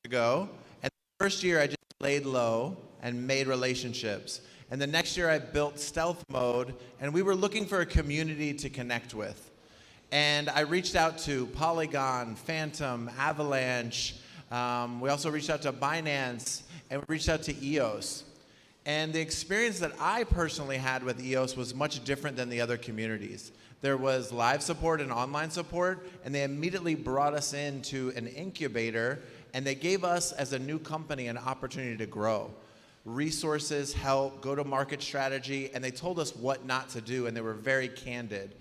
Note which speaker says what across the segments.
Speaker 1: ago. And the first year I just laid low and made relationships. And the next year I built stealth mode, and we were looking for a community to connect with. And I reached out to Polygon, Phantom, Avalanche. We also reached out to Binance, and we reached out to EOS. And the experience that I personally had with EOS was much different than the other communities. There was live support and online support, and they immediately brought us into an incubator, and they gave us, as a new company, an opportunity to grow. Resources, help, go-to-market strategy, and they told us what not to do, and they were very candid.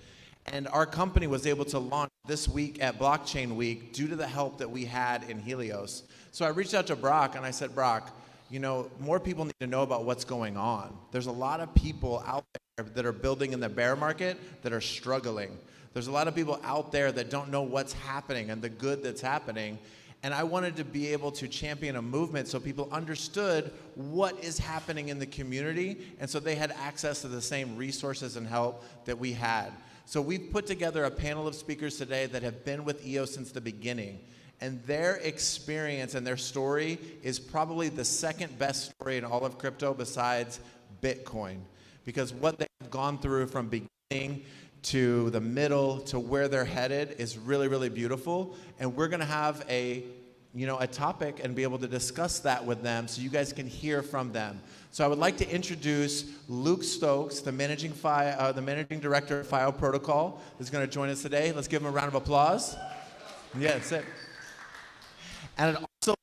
Speaker 1: And our company was able to launch this week at Blockchain Week due to the help that we had in Helios. So I reached out to Brock, and I said, Brock, you know, more people need to know about what's going on. There's a lot of people out there that are building in the bear market that are struggling. There's a lot of people out there that don't know what's happening and the good that's happening. And I wanted to be able to champion a movement so people understood what is happening in the community, and so they had access to the same resources and help that we had. So we've put together a panel of speakers today that have been with EOS since the beginning. And their experience and their story is probably the second best story in all of crypto besides Bitcoin. Because what they've gone through from beginning to the middle to where they're headed is really, really beautiful. And we're gonna have a topic and be able to discuss that with them so you guys can hear from them. So I would like to introduce Luke Stokes, the managing director of File Protocol, who's gonna join us today. Let's give him a round of applause. Yeah, that's it. And it also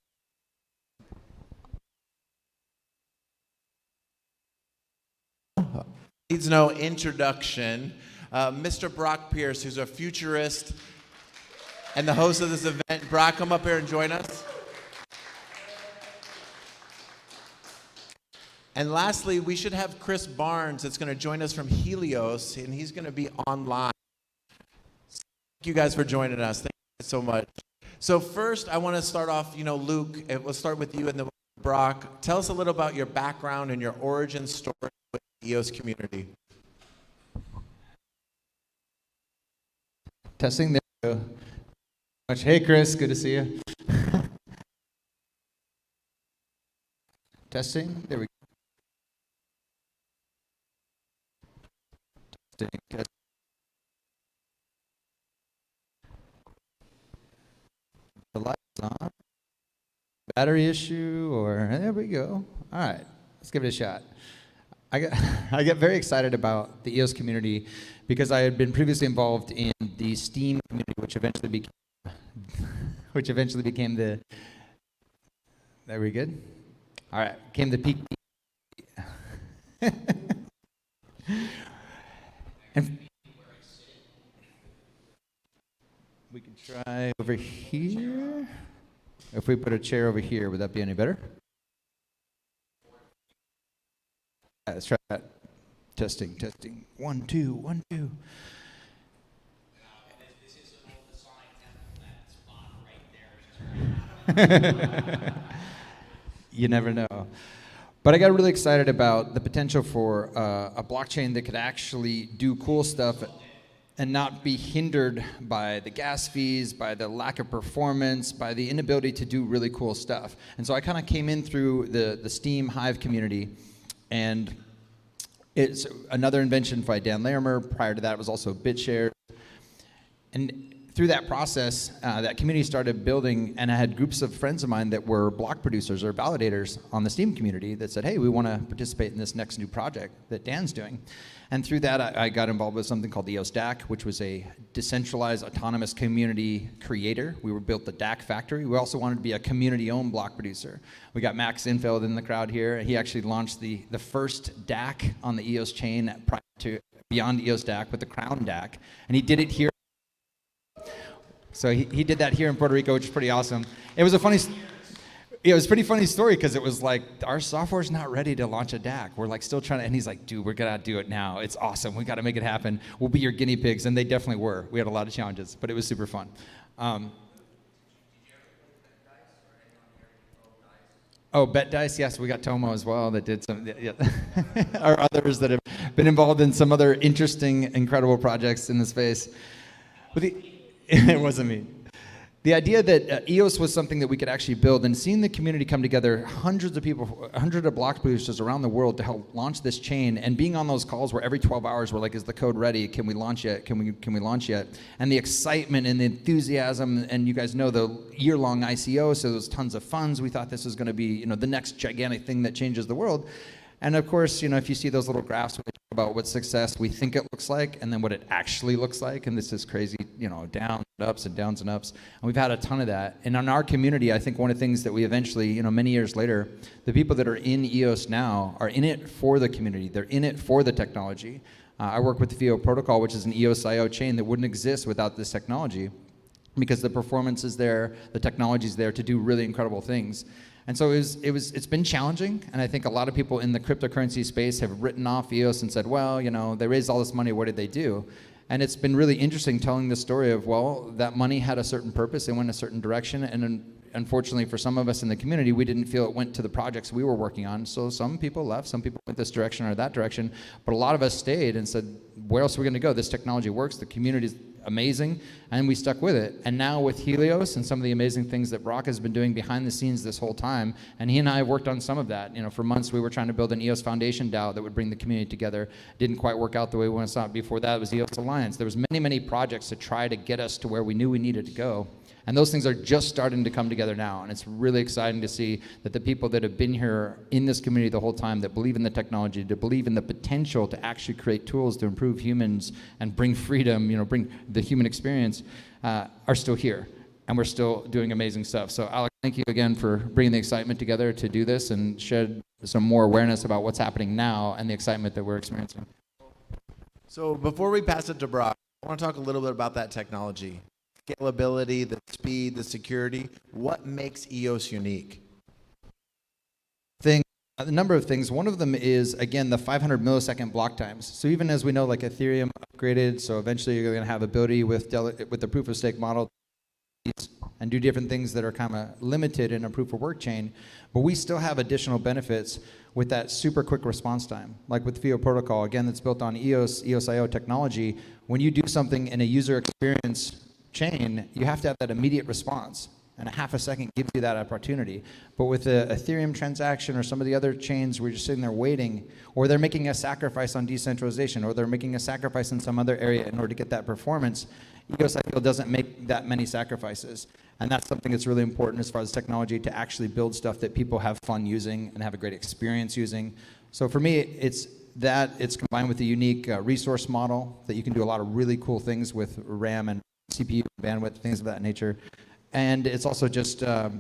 Speaker 1: needs no introduction. Mr. Brock Pierce, who's a futurist and the host of this event. Brock, come up here and join us. And lastly, we should have Chris Barnes that's going to join us from Helios, and he's going to be online. Thank you guys for joining us. Thank you so much. So first, I want to start off, Luke, we'll start with you and then Brock. Tell us a little about your background and your origin story with the EOS community.
Speaker 2: Testing, there we go. Hey, Chris, good to see you. Testing, there we go. Testing. The light's on. Battery issue, or there we go. All right, let's give it a shot. I get very excited about the EOS community because I had been previously involved in the Steam community, which eventually became the. There we good. All right, came the peak. And we can try over here. If we put a chair over here, would that be any better? Yeah, let's try that. Testing. 1, 2, 1, 2.
Speaker 3: This is an old design template, that spot right there.
Speaker 2: You never know. But I got really excited about the potential for a blockchain that could actually do cool stuff and not be hindered by the gas fees, by the lack of performance, by the inability to do really cool stuff. And so I kind of came in through the Steam Hive community, and it's another invention by Dan Larimer. Prior to that, it was also BitShares. And through that process, that community started building, and I had groups of friends of mine that were block producers or validators on the Steam community that said, hey, we want to participate in this next new project that Dan's doing. And through that, I got involved with something called the EOS DAC, which was a decentralized autonomous community creator. We built the DAC factory. We also wanted to be a community-owned block producer. We got Max Infeld in the crowd here. He actually launched the first DAC on the EOS chain prior to beyond EOS DAC with the Crown DAC. And he did it here. So he did that here in Puerto Rico, which is pretty awesome. It was a pretty funny story because it was like, our software's not ready to launch a DAC. We're like still trying to, and he's like, dude, we're gonna do it now. It's awesome. We gotta make it happen. We'll be your guinea pigs. And they definitely were. We had a lot of challenges, but it was super fun. Oh, Bet Dice, yes, we got Tomo as well that did some, yeah. Or others that have been involved in some other interesting, incredible projects in the space. But it wasn't me. The idea that EOS was something that we could actually build, and seeing the community come together, hundreds of people, hundreds of block producers around the world to help launch this chain, and being on those calls where every 12 hours we're like, is the code ready? Can we launch yet? Can we launch yet? And the excitement and the enthusiasm, and you guys know the year-long ICO, so there was tons of funds. We thought this was going to be, the next gigantic thing that changes the world. And of course, if you see those little graphs about what success we think it looks like, and then what it actually looks like, and this is crazy, downs and ups and downs and ups. And we've had a ton of that. And in our community, I think one of the things that we eventually, many years later, the people that are in EOS now are in it for the community. They're in it for the technology. I work with the FIO protocol, which is an EOS IO chain that wouldn't exist without this technology, because the performance is there, the technology is there to do really incredible things. And so it's been challenging, and I think a lot of people in the cryptocurrency space have written off EOS and said, well, they raised all this money, what did they do? And it's been really interesting telling the story of, well, that money had a certain purpose, it went a certain direction, and unfortunately for some of us in the community, we didn't feel it went to the projects we were working on. So some people left, some people went this direction or that direction, but a lot of us stayed and said, where else are we gonna go? This technology works, the community's amazing, and we stuck with it. And now with Helios and some of the amazing things that Brock has been doing behind the scenes this whole time, and he and I have worked on some of that. For months we were trying to build an EOS Foundation DAO that would bring the community together. Didn't quite work out the way we saw it. Before that, it was EOS Alliance. There was many projects to try to get us to where we knew we needed to go. And those things are just starting to come together now. And it's really exciting to see that the people that have been here in this community the whole time, that believe in the technology, to believe in the potential to actually create tools to improve humans and bring freedom, bring the human experience, are still here. And we're still doing amazing stuff. So Alex, thank you again for bringing the excitement together to do this and shed some more awareness about what's happening now and the excitement that we're experiencing.
Speaker 1: So before we pass it to Brock, I want to talk a little bit about that technology. Scalability, the speed, the security. What makes EOS unique?
Speaker 2: A number of things. One of them is, again, the 500 millisecond block times. So even as we know, like Ethereum upgraded, so eventually you're going to have ability with the proof of stake model and do different things that are kind of limited in a proof of work chain, but we still have additional benefits with that super quick response time. Like with FIO protocol, again, that's built on EOS IO technology. When you do something in a user experience chain, you have to have that immediate response, and a half a second gives you that opportunity. But with the Ethereum transaction or some of the other chains, we're just sitting there waiting, or they're making a sacrifice on decentralization, or they're making a sacrifice in some other area in order to get that performance. EOS, I feel, doesn't make that many sacrifices, and that's something that's really important as far as technology, to actually build stuff that people have fun using and have a great experience using. So for me, it's combined with the unique resource model that you can do a lot of really cool things with RAM and CPU bandwidth, things of that nature. And it's also just the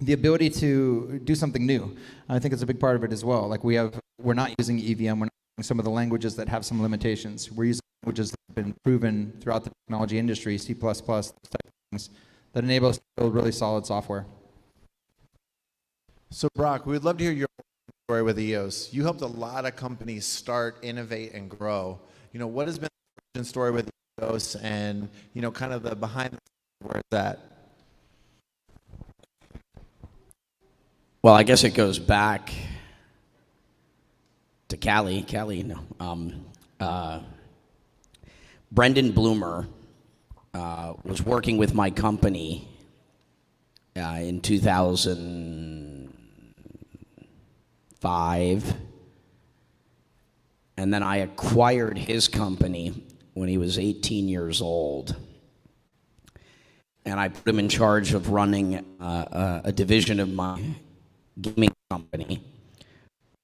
Speaker 2: ability to do something new. I think it's a big part of it as well. Like we're not using EVM, we're not using some of the languages that have some limitations. We're using languages that have been proven throughout the technology industry, C++, those type of things, that enable us to build really solid software.
Speaker 1: So Brock, we would love to hear your story with EOS. You helped a lot of companies start, innovate, and grow. What has been the origin story with EOS, and kind of the behind the scenes where it's at?
Speaker 4: Well, I guess it goes back to Cali. Brendan Bloomer was working with my company in 2005, and then I acquired his company when he was 18 years old. And I put him in charge of running a division of my gaming company,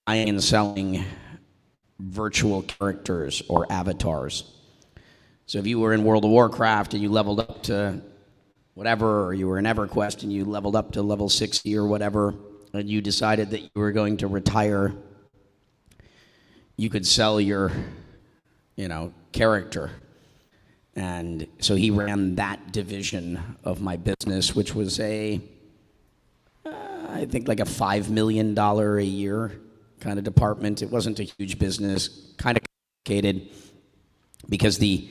Speaker 4: buying and selling virtual characters or avatars. So if you were in World of Warcraft and you leveled up to whatever, or you were in EverQuest and you leveled up to level 60 or whatever, and you decided that you were going to retire, you could sell your character. And so he ran that division of my business, which was I think like a $5 million a year kind of department. It wasn't a huge business, kind of complicated, because the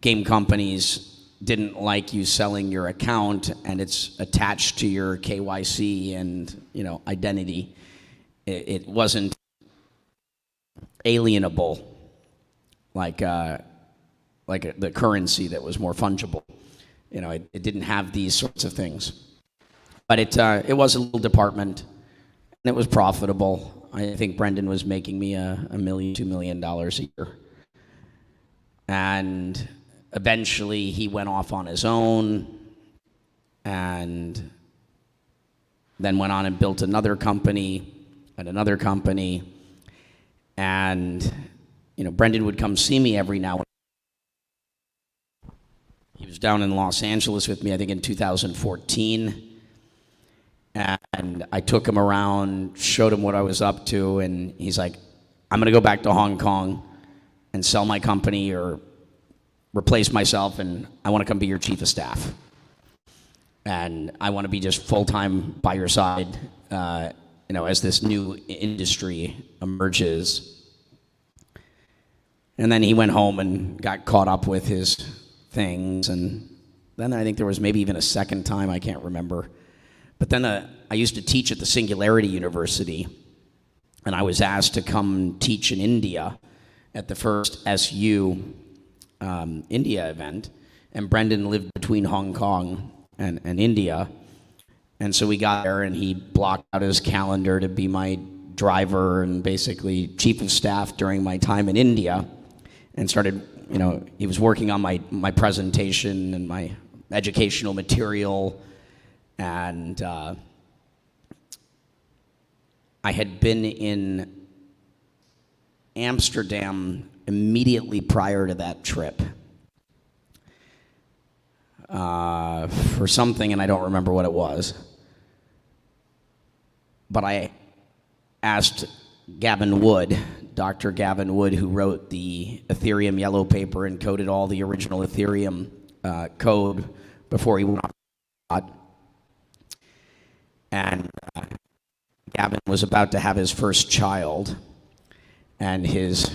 Speaker 4: game companies didn't like you selling your account and it's attached to your KYC and identity. It wasn't alienable like the currency that was more fungible. it didn't have these sorts of things. But it was a little department, and it was profitable. I think Brendan was making me $1 million, $2 million a year. And eventually he went off on his own and then went on and built another company and another company. And, Brendan would come see me every now and then. He was down in Los Angeles with me, I think in 2014. And I took him around, showed him what I was up to, and he's like, I'm going to go back to Hong Kong and sell my company or replace myself, and I want to come be your chief of staff. And I want to be just full-time by your side, as this new industry emerges. And then he went home and got caught up with his things, and then I think there was maybe even a second time, I can't remember. But then I used to teach at the Singularity University, and I was asked to come teach in India at the first SU India event, and Brendan lived between Hong Kong and India, and so we got there, and he blocked out his calendar to be my driver and basically chief of staff during my time in India, and started, he was working on my presentation and my educational material. And I had been in Amsterdam immediately prior to that trip for something, and I don't remember what it was. But I asked Gavin Wood, Dr. Gavin Wood, who wrote the Ethereum yellow paper and coded all the original Ethereum code before he went off. And Gavin was about to have his first child, and his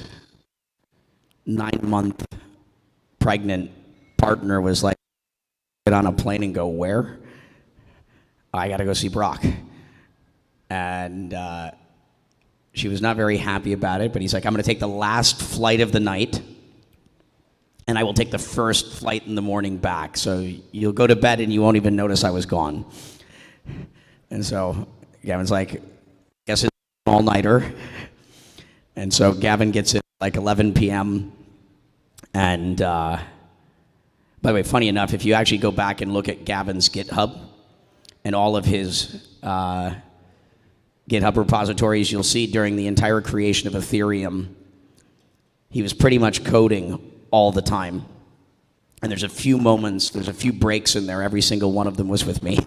Speaker 4: 9-month pregnant partner was like, get on a plane and go, where? I got to go see Brock. And she was not very happy about it, but he's like, I'm going to take the last flight of the night, and I will take the first flight in the morning back. So you'll go to bed and you won't even notice I was gone. And so Gavin's like, guess it's an all-nighter. And so Gavin gets in like 11 p.m. And by the way, funny enough, if you actually go back and look at Gavin's GitHub and all of his GitHub repositories, you'll see during the entire creation of Ethereum, he was pretty much coding all the time. And there's a few moments, there's a few breaks in there. Every single one of them was with me.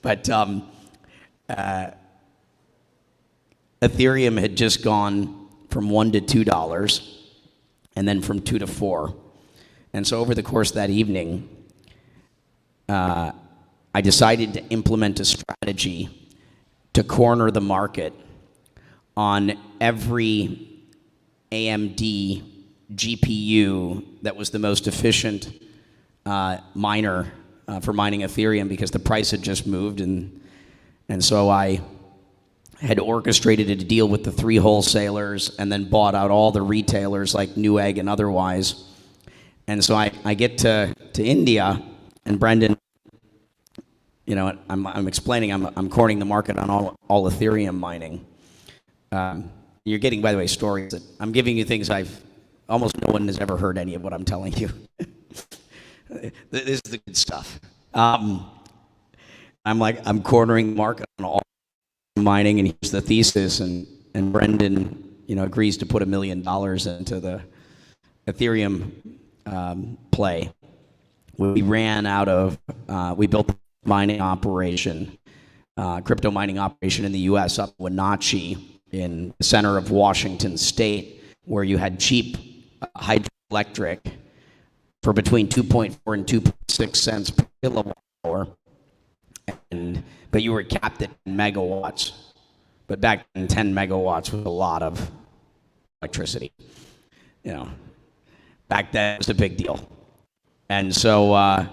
Speaker 4: But Ethereum had just gone from $1 to $2, and then from $2 to $4. And so over the course of that evening, I decided to implement a strategy to corner the market on every AMD GPU that was the most efficient miner for mining Ethereum, because the price had just moved, and so I had orchestrated a deal with the 3 wholesalers and then bought out all the retailers like Newegg and otherwise. And so I get to India, and Brendan, I'm explaining I'm cornering the market on all Ethereum mining. You're getting, by the way, stories that I'm giving you things almost no one has ever heard any of what I'm telling you. This is the good stuff. I'm cornering the market on all mining, and here's the thesis, and Brendan, agrees to put $1 million into the Ethereum play. We ran out of, we built a mining operation, crypto mining operation in the U.S. up in Wenatchee, in the center of Washington State, where you had cheap hydroelectric for between 2.4 and 2.6 cents per kilowatt hour, but you were capped at megawatts. But back then, 10 megawatts was a lot of electricity. Back then it was a big deal. And so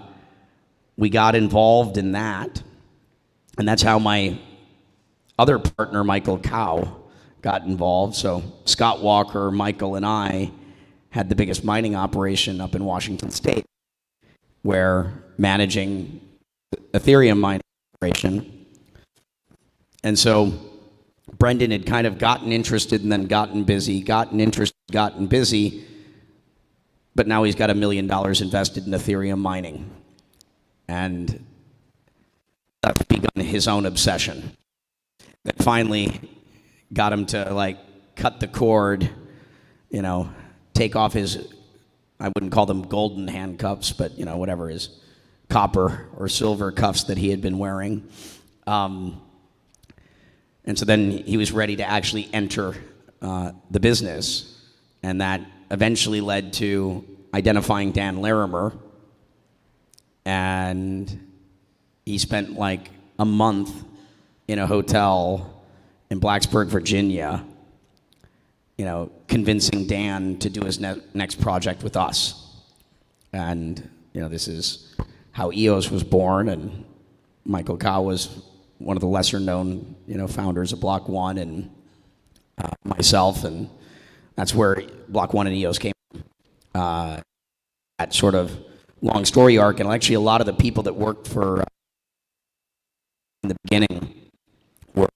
Speaker 4: we got involved in that, and that's how my other partner, Michael Cow, got involved. So Scott Walker, Michael, and I had the biggest mining operation up in Washington State, where managing Ethereum mining operation. And so Brendan had kind of gotten interested and then gotten busy, gotten interested, gotten busy, but now he's got $1 million invested in Ethereum mining. And that's begun his own obsession. That finally got him to like cut the cord, you know, take off his, I wouldn't call them golden handcuffs, but you know, whatever, his copper or silver cuffs that he had been wearing. And so then he was ready to actually enter the business. And that eventually led to identifying Dan Larimer. And he spent like a month in a hotel in Blacksburg, Virginia, you know, convincing Dan to do his next project with us. And, you know, this is how EOS was born, and Michael Kao was one of the lesser known, you know, founders of Block One, and myself, and that's where Block One and EOS came from. That sort of long story arc, and actually a lot of the people that worked for in the beginning were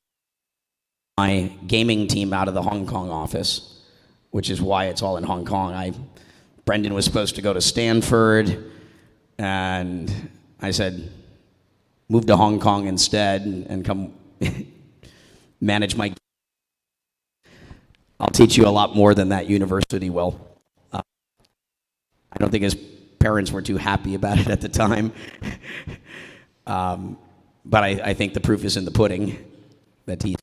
Speaker 4: my gaming team out of the Hong Kong office, which is why it's all in Hong Kong. Brendan was supposed to go to Stanford, and I said, move to Hong Kong instead and come manage my. I'll teach you a lot more than that university will. I don't think his parents were too happy about it at the time. But I think the proof is in the pudding that he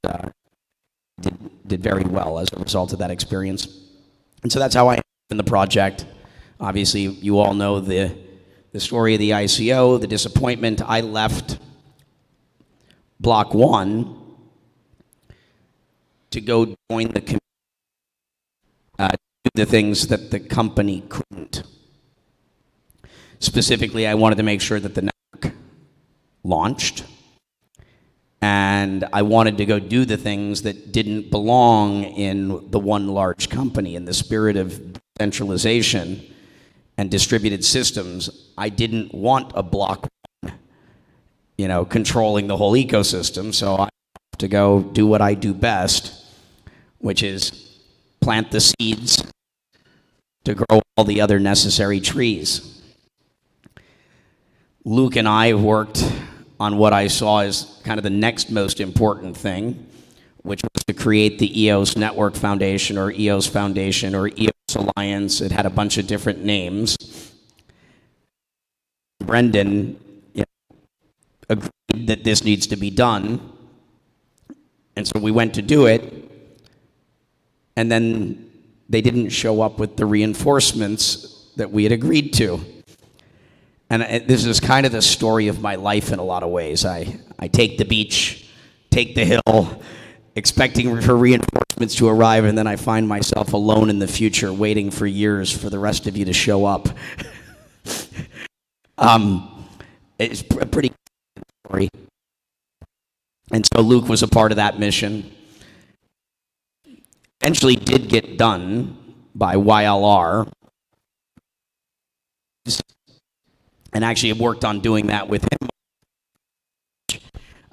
Speaker 4: did very well as a result of that experience. And so that's how I ended up in the project. Obviously, you all know the story of the ICO, the disappointment. I left Block One to go join the community, do the things that the company couldn't. Specifically, I wanted to make sure that the network launched, and I wanted to go do the things that didn't belong in the one large company. In the spirit of decentralization and distributed systems, I didn't want a Block One, you know, controlling the whole ecosystem, so I have to go do what I do best, which is plant the seeds to grow all the other necessary trees. Luke and I worked on what I saw as kind of the next most important thing, which was to create the EOS Network Foundation or EOS Foundation or EOS Alliance. It had a bunch of different names. Brendan, you know, agreed that this needs to be done, and so we went to do it, and then they didn't show up with the reinforcements that we had agreed to. And this is kind of the story of my life in a lot of ways. I take the beach, take the hill, expecting for reinforcements to arrive, and then I find myself alone in the future, waiting for years for the rest of you to show up. It's a pretty story. And so Luke was a part of that mission. Eventually did get done by YLR. And actually have worked on doing that with him.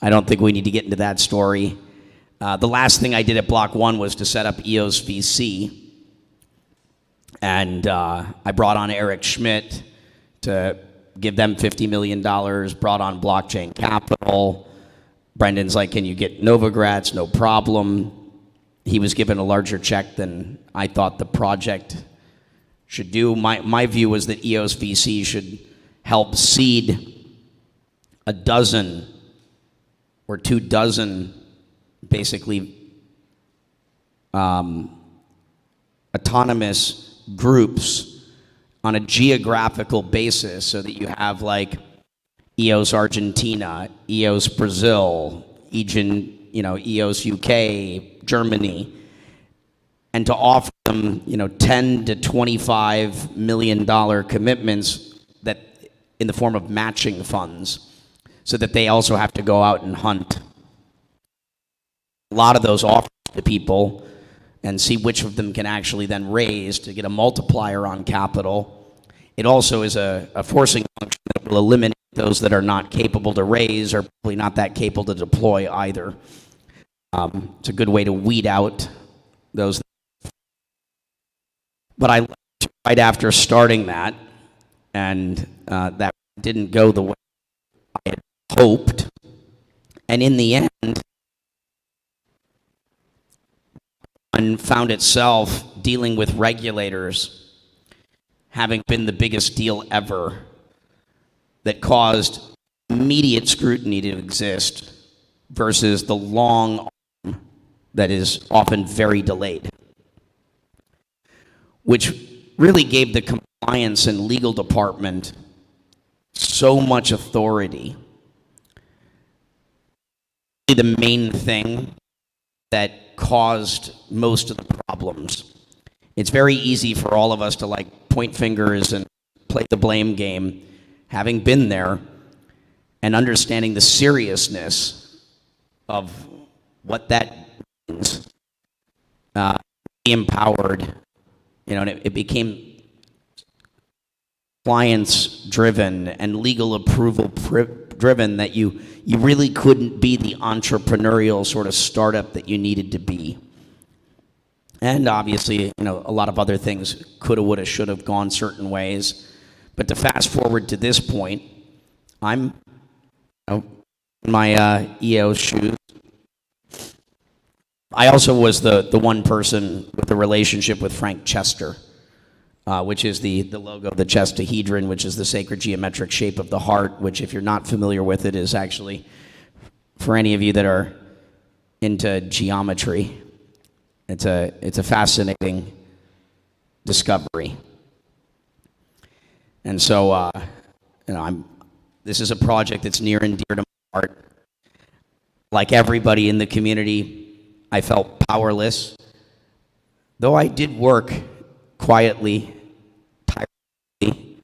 Speaker 4: I don't think we need to get into that story. The last thing I did at Block One was to set up EOS VC. And I brought on Eric Schmidt to give them $50 million, brought on Blockchain Capital. Brendan's like, can you get Novogratz? No problem. He was given a larger check than I thought the project should do. My view was that EOS VC should help seed a dozen or 24, basically, autonomous groups on a geographical basis, so that you have like EOS Argentina, EOS Brazil, EOS UK, Germany, and to offer them, $10 to $25 million commitments that in the form of matching funds, so that they also have to go out and hunt. A lot of those offers to people and see which of them can actually then raise to get a multiplier on capital. It also is a forcing function that will eliminate those that are not capable to raise or probably not that capable to deploy either. It's a good way to weed out those. But I left right after starting that, and that didn't go the way I had hoped. And in the end, one found itself dealing with regulators, having been the biggest deal ever, that caused immediate scrutiny to exist versus the long arm that is often very delayed, which really gave the compliance and legal department so much authority. The main thing that caused most of the problems. It's very easy for all of us to like point fingers and play the blame game, having been there and understanding the seriousness of what that means. Empowered, and it became compliance driven and legal approval driven, that you really couldn't be the entrepreneurial sort of startup that you needed to be. And obviously, a lot of other things coulda, woulda, shoulda have gone certain ways. But to fast forward to this point, I'm in my EOS shoes. I also was the one person with the relationship with Frank Chester, which is the logo of the chestahedron, which is the sacred geometric shape of the heart, which, if you're not familiar with it, is actually, for any of you that are into geometry, it's a fascinating discovery. And so, this is a project that's near and dear to my heart. Like everybody in the community, I felt powerless, though I did work quietly, tirelessly,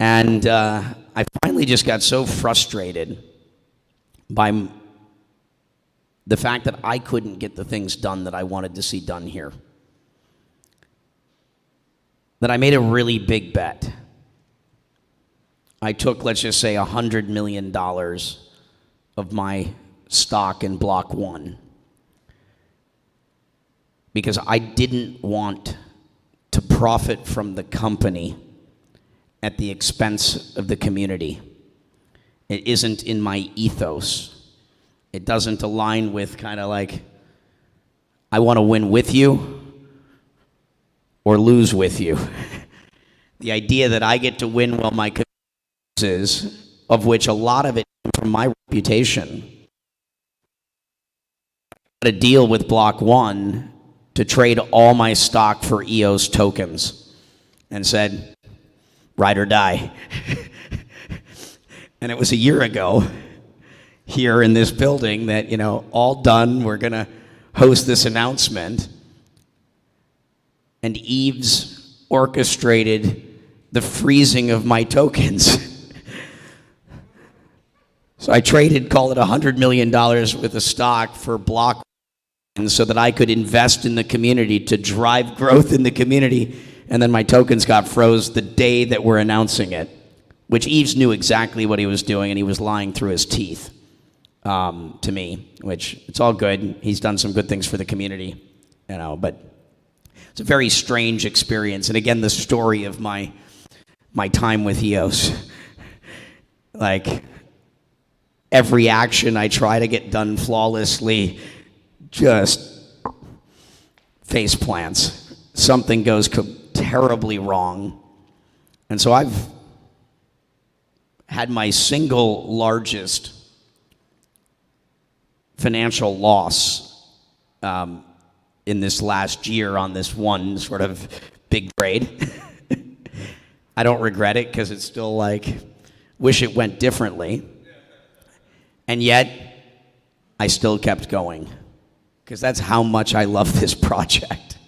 Speaker 4: and I finally just got so frustrated by the fact that I couldn't get the things done that I wanted to see done here, that I made a really big bet. I took, let's just say, $100 million of my stock in Block 1 because I didn't want to profit from the company at the expense of the community. It isn't in my ethos. It doesn't align with kind of like, I want to win with you or lose with you. The idea that I get to win while my community loses, of which a lot of it came from my reputation. I had a deal with Block 1 to trade all my stock for EOS tokens and said, ride or die. And it was a year ago here in this building that, all done, we're going to host this announcement. And Eves orchestrated the freezing of my tokens. So I traded, call it $100 million worth of stock for Block, and so that I could invest in the community to drive growth in the community. And then my tokens got froze the day that we're announcing it, which Eves knew exactly what he was doing, and he was lying through his teeth to me, which it's all good. He's done some good things for the community, but it's a very strange experience. And again, the story of my time with EOS. Like, every action I try to get done flawlessly just face plants. Something goes terribly wrong. And so I've had my single largest financial loss in this last year on this one sort of big trade. I don't regret it because it's still like, wish it went differently. And yet, I still kept going because that's how much I love this project.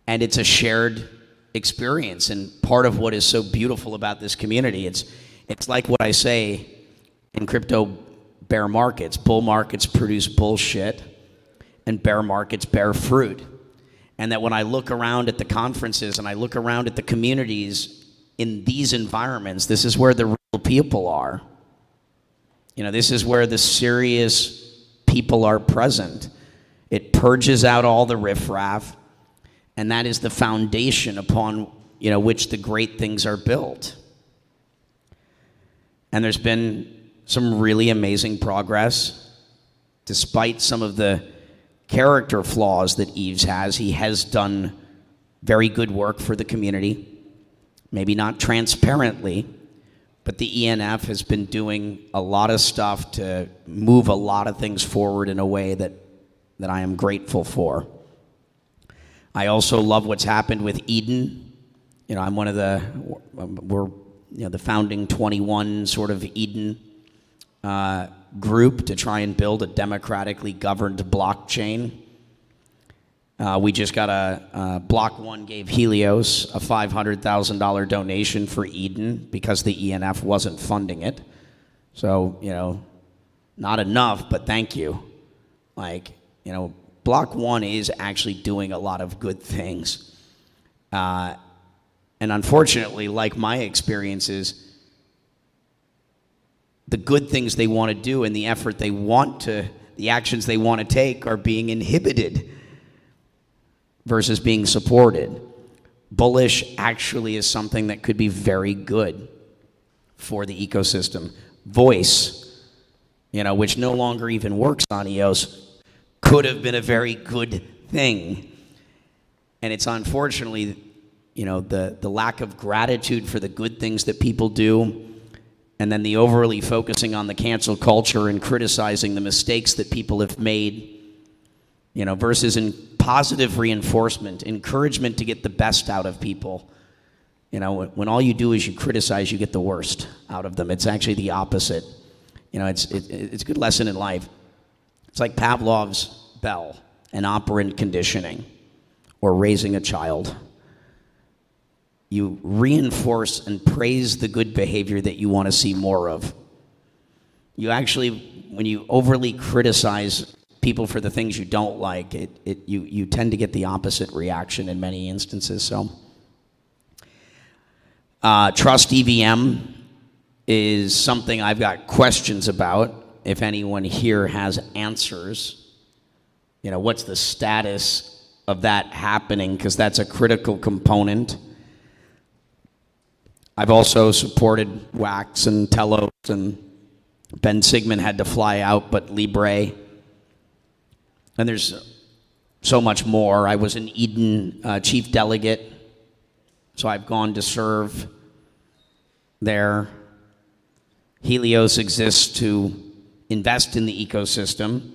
Speaker 4: And it's a shared experience, and part of what is so beautiful about this community, it's like what I say in crypto bear markets. Bull markets produce bullshit, and bear markets bear fruit. And that when I look around at the conferences and I look around at the communities in these environments, this is where the real people are. You know, this is where the serious people are present. It purges out all the riffraff, and that is the foundation upon, you know, which the great things are built. And there's been some really amazing progress. Despite some of the character flaws that Yves has, he has done very good work for the community. Maybe not transparently, but the ENF has been doing a lot of stuff to move a lot of things forward in a way that I am grateful for. I also love what's happened with Eden. You know, I'm one of we're, you know, the founding 21 sort of Eden group to try and build a democratically governed blockchain. We just got Block 1 gave Helios a $500,000 donation for Eden because the ENF wasn't funding it. So, you know, not enough, but thank you. Like, you know, Block 1 is actually doing a lot of good things. And unfortunately, like my experiences, the good things they want to do and the effort they want to, the actions they want to take are being inhibited versus being supported. Bullish actually is something that could be very good for the ecosystem. Voice, you know, which no longer even works on EOS, could have been a very good thing. And it's unfortunately, you know, the lack of gratitude for the good things that people do, and then the overly focusing on the cancel culture and criticizing the mistakes that people have made, you know, versus in positive reinforcement, encouragement to get the best out of people. You know, when all you do is you criticize, you get the worst out of them. It's actually the opposite. You know, it's a good lesson in life. It's like Pavlov's bell and operant conditioning or raising a child. You reinforce and praise the good behavior that you want to see more of. You actually, when you overly criticize people for the things you don't like, you tend to get the opposite reaction in many instances. So, trust EVM is something I've got questions about. If anyone here has answers, you know, what's the status of that happening? Because that's a critical component. I've also supported Wax and Telos, and Ben Sigmund had to fly out, but Libre. And there's so much more. I was an Eden chief delegate, so I've gone to serve there. Helios exists to invest in the ecosystem,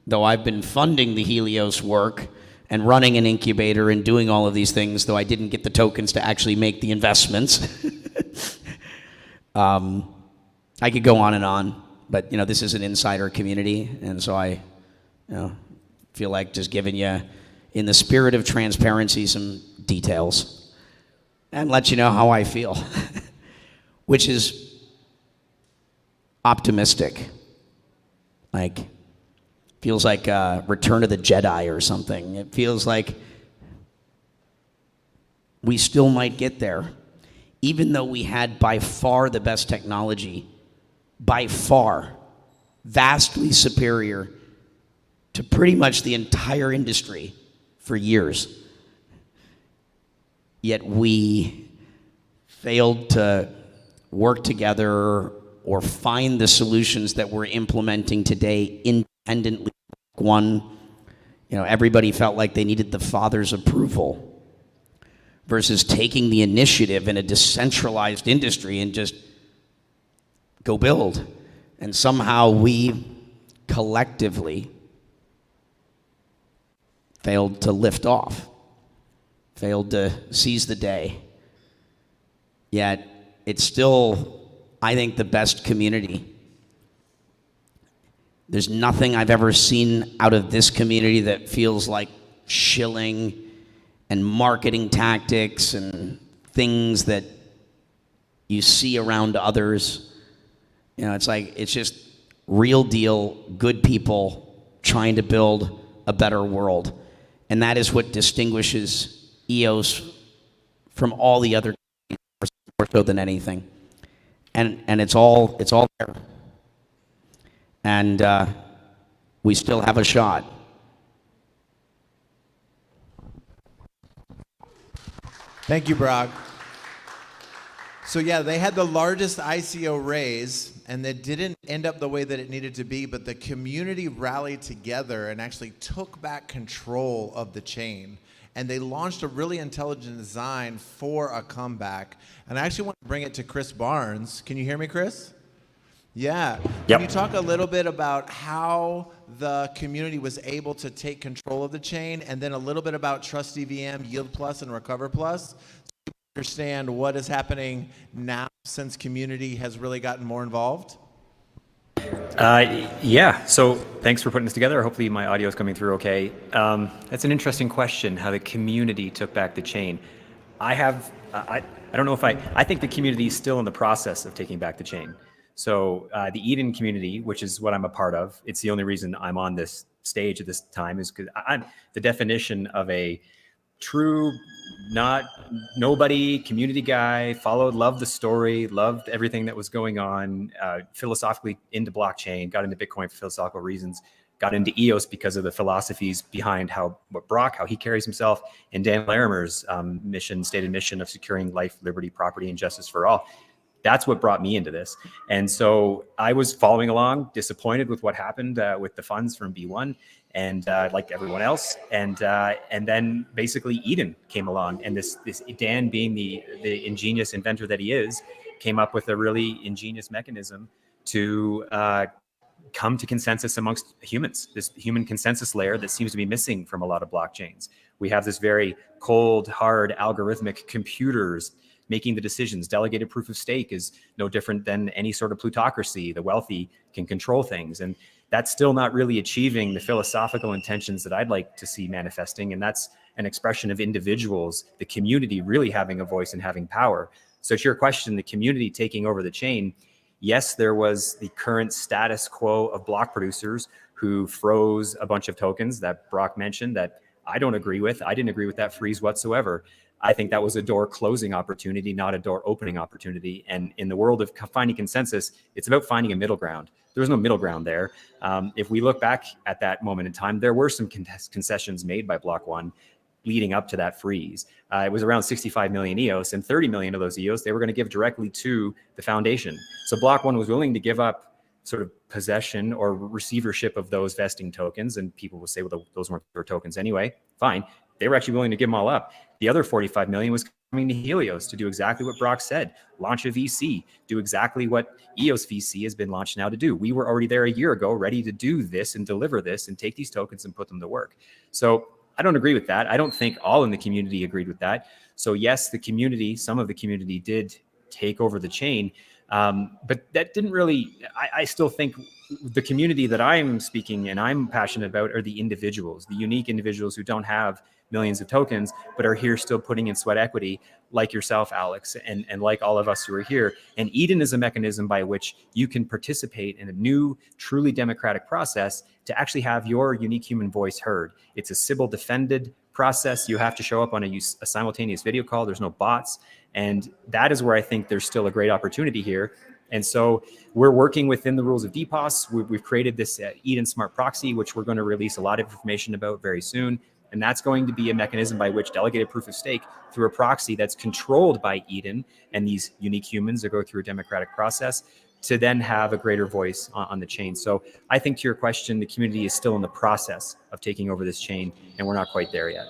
Speaker 4: though I've been funding the Helios work and running an incubator and doing all of these things, though I didn't get the tokens to actually make the investments. I could go on, but you know, this is an insider community, and so I, you know, feel like just giving you, in the spirit of transparency, some details and let you know how I feel, which is optimistic. Like, feels like Return of the Jedi or something. It feels like we still might get there, even though we had by far the best technology, by far, vastly superior to pretty much the entire industry for years. Yet we failed to work together or find the solutions that we're implementing today independently. One, you know, everybody felt like they needed the father's approval versus taking the initiative in a decentralized industry and just go build. And somehow we collectively failed to lift off, failed to seize the day. Yet it's still, I think, the best community. There's nothing I've ever seen out of this community that feels like shilling and marketing tactics and things that you see around others. You know, it's like, it's just real deal, good people trying to build a better world. And that is what distinguishes EOS from all the other companies more so than anything. And it's all there. And we still have a shot.
Speaker 1: Thank you, Brock. So yeah, they had the largest ICO raise, and it didn't end up the way that it needed to be, but the community rallied together and actually took back control of the chain. And they launched a really intelligent design for a comeback. And I actually want to bring it to Chris Barnes. Can you hear me, Chris? Yeah.
Speaker 5: Yep.
Speaker 1: Can you talk a little bit about how the community was able to take control of the chain, and then a little bit about Trust EVM, Yield Plus, and Recover Plus, so you understand what is happening now since community has really gotten more involved?
Speaker 5: Yeah, so thanks for putting this together. Hopefully my audio is coming through okay. That's an interesting question, how the community took back the chain. I don't know if I think the community is still in the process of taking back the chain. So the Eden community, which is what I'm a part of, it's the only reason I'm on this stage at this time, is because I'm the definition of a true, not nobody community guy, loved the story, loved everything that was going on, philosophically into blockchain, got into Bitcoin for philosophical reasons, got into EOS because of the philosophies behind how he carries himself, and Dan Larimer's stated mission of securing life, liberty, property, and justice for all. That's what brought me into this. And so I was following along, disappointed with what happened with the funds from B1, and like everyone else. And then basically Eden came along, and this Dan, being the ingenious inventor that he is, came up with a really ingenious mechanism to come to consensus amongst humans, this human consensus layer that seems to be missing from a lot of blockchains. We have this very cold, hard, algorithmic computers making the decisions. Delegated proof of stake is no different than any sort of plutocracy. The wealthy can control things. And that's still not really achieving the philosophical intentions that I'd like to see manifesting. And that's an expression of individuals, the community really having a voice and having power. So to your question, the community taking over the chain, yes, there was the current status quo of block producers who froze a bunch of tokens that Brock mentioned that I don't agree with. I didn't agree with that freeze whatsoever. I think that was a door closing opportunity, not a door opening opportunity. And in the world of finding consensus, it's about finding a middle ground. There was no middle ground there. If we look back at that moment in time, there were some concessions made by Block One leading up to that freeze. It was around 65 million EOS, and 30 million of those EOS, they were going to give directly to the foundation. So Block One was willing to give up sort of possession or receivership of those vesting tokens. And people will say, well, those weren't their tokens anyway. Fine. They were actually willing to give them all up. The other 45 million was coming to Helios to do exactly what Brock said, launch a VC, do exactly what EOS VC has been launched now to do. We were already there a year ago, ready to do this and deliver this and take these tokens and put them to work. So I don't agree with that. I don't think all in the community agreed with that. So yes, the community, some of the community did take over the chain. But that didn't really, I still think the community that I'm speaking and I'm passionate about are the individuals, the unique individuals who don't have millions of tokens, but are here still putting in sweat equity, like yourself, Alex, and like all of us who are here. And Eden is a mechanism by which you can participate in a new, truly democratic process to actually have your unique human voice heard. It's a Sybil defended process. You have to show up on a simultaneous video call. There's no bots. And that is where I think there's still a great opportunity here. And so we're working within the rules of DPoS. We've created this Eden Smart Proxy, which we're going to release a lot of information about very soon. And that's going to be a mechanism by which delegated proof of stake through a proxy that's controlled by Eden and these unique humans that go through a democratic process to then have a greater voice on the chain. So I think to your question, the community is still in the process of taking over this chain, and we're not quite there yet.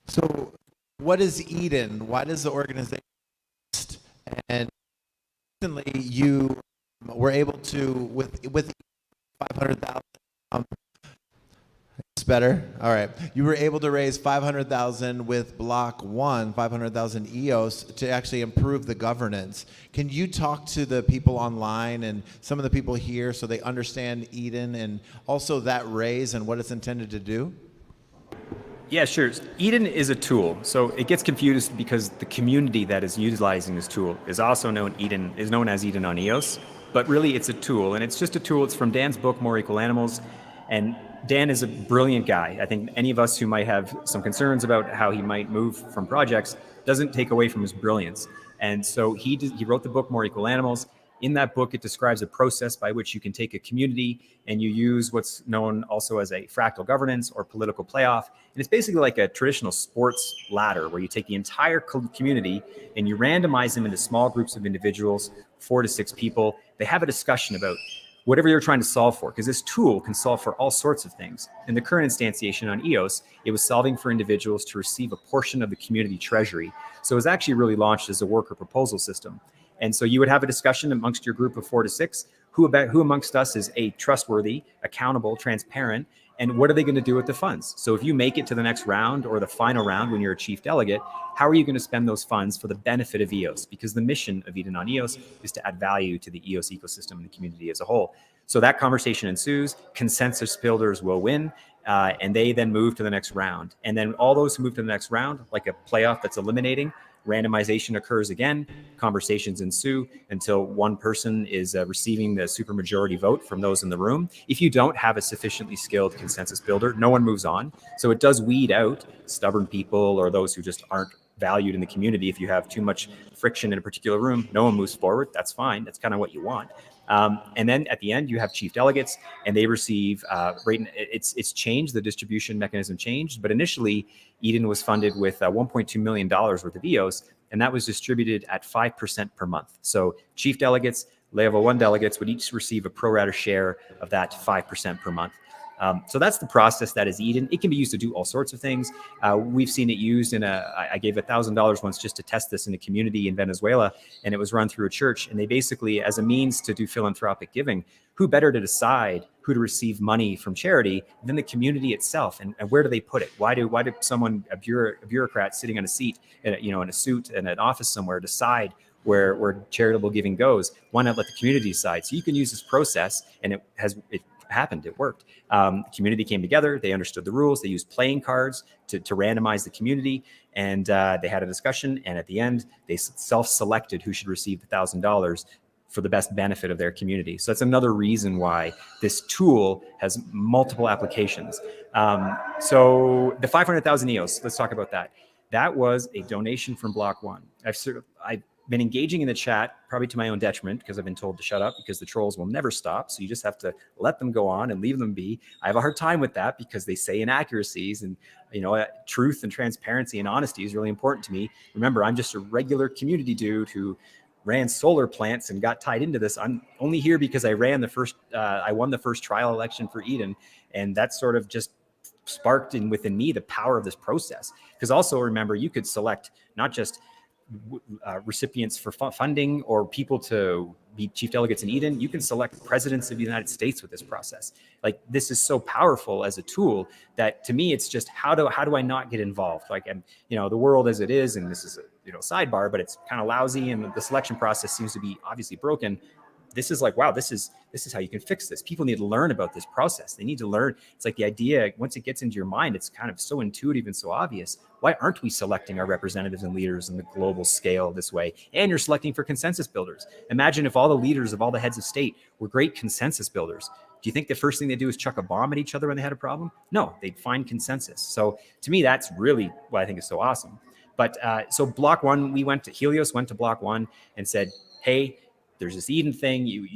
Speaker 1: So what is Eden? Why does the organization exist? And recently you were able to, with 500,000, it's better. All right. You were able to raise 500,000 with Block One, 500,000 EOS to actually improve the governance. Can you talk to the people online and some of the people here so they understand Eden and also that raise and what it's intended to do?
Speaker 5: Yeah, sure. Eden is a tool. So it gets confused because the community that is utilizing this tool is also known as Eden on EOS, but really it's a tool, and it's just a tool. It's from Dan's book, More Equal Animals. And Dan is a brilliant guy. I think any of us who might have some concerns about how he might move from projects doesn't take away from his brilliance. And so he wrote the book More Equal Animals. In that book, it describes a process by which you can take a community and you use what's known also as a fractal governance or political playoff. And it's basically like a traditional sports ladder where you take the entire community and you randomize them into small groups of individuals, 4 to 6 people. They have a discussion about whatever you're trying to solve for, because this tool can solve for all sorts of things. In the current instantiation on EOS, it was solving for individuals to receive a portion of the community treasury. So it was actually really launched as a worker proposal system. And so you would have a discussion amongst your group of 4 to 6, who amongst us is a trustworthy, accountable, transparent, and what are they going to do with the funds? So if you make it to the next round or the final round when you're a chief delegate, how are you going to spend those funds for the benefit of EOS? Because the mission of Eden on EOS is to add value to the EOS ecosystem and the community as a whole. So that conversation ensues, consensus builders will win, and they then move to the next round. And then all those who move to the next round, like a playoff that's eliminating, randomization occurs again, conversations ensue until one person is receiving the supermajority vote from those in the room. If you don't have a sufficiently skilled consensus builder, no one moves on. So it does weed out stubborn people or those who just aren't valued in the community. If you have too much friction in a particular room, no one moves forward. That's fine. That's kind of what you want. And then at the end, you have chief delegates, and they receive. It's changed. The distribution mechanism changed, but initially, Eden was funded with $1.2 million worth of EOS, and that was distributed at 5% per month. So chief delegates, level 1 delegates would each receive a pro rata share of that 5% per month. So that's the process that is Eden. It can be used to do all sorts of things. We've seen it used I gave $1,000 once just to test this in a community in Venezuela, and it was run through a church. And they basically, as a means to do philanthropic giving, who better to decide who to receive money from charity than the community itself? And where do they put it? Why do someone, a bureaucrat sitting on a seat, in a suit in an office somewhere, decide where charitable giving goes? Why not let the community decide? So you can use this process, and it happened. It worked. The community came together. They understood the rules. They used playing cards to randomize the community, and they had a discussion. And at the end, they self-selected who should receive the $1,000 for the best benefit of their community. So that's another reason why this tool has multiple applications. So the 500,000 EOS. Let's talk about that. That was a donation from Block One. I've been engaging in the chat, probably to my own detriment, because I've been told to shut up because the trolls will never stop. So you just have to let them go on and leave them be. I have a hard time with that because they say inaccuracies, and truth and transparency and honesty is really important to me. Remember, I'm just a regular community dude who ran solar plants and got tied into this. I'm only here because I won the first trial election for Eden, and that sort of just sparked within me the power of this process. Because also remember, you could select not just recipients for funding or people to be chief delegates in Eden. You can select presidents of the United States with this process. Like, this is so powerful as a tool that to me, it's just how do I not get involved? Like, and the world as it is, and this is a sidebar, but it's kind of lousy, and the selection process seems to be obviously broken. This is like, wow, this is how you can fix this. People need to learn about this process. They need to learn. It's like the idea, once it gets into your mind, it's kind of so intuitive and so obvious. Why aren't we selecting our representatives and leaders in the global scale this way? And you're selecting for consensus builders. Imagine if all the leaders of all the heads of state were great consensus builders. Do you think the first thing they do is chuck a bomb at each other when they had a problem? No, they'd find consensus. So to me, that's really what I think is so awesome. But so Block One, Helios went to Block One and said, hey, there's this Eden thing.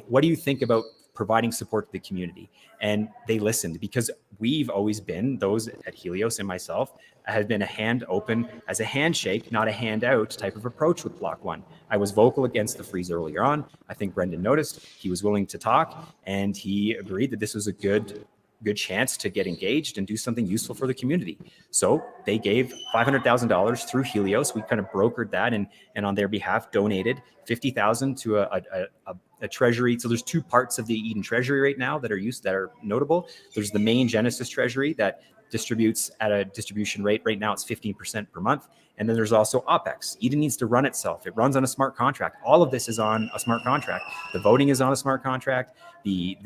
Speaker 5: What do you think about providing support to the community? And they listened, because we've always been, those at Helios and myself, have been a hand open as a handshake, not a handout type of approach with Block One. I was vocal against the freeze earlier on. I think Brendan noticed. He was willing to talk, and he agreed that this was a good chance to get engaged and do something useful for the community. So they gave $500,000 through Helios. We kind of brokered that, and on their behalf donated $50,000 to a treasury. So there's 2 parts of the Eden treasury right now that are notable. There's the main Genesis treasury that distributes at a distribution rate. Right now it's 15% per month. And then there's also OpEx. Eden needs to run itself. It runs on a smart contract. All of this is on a smart contract. The voting is on a smart contract. The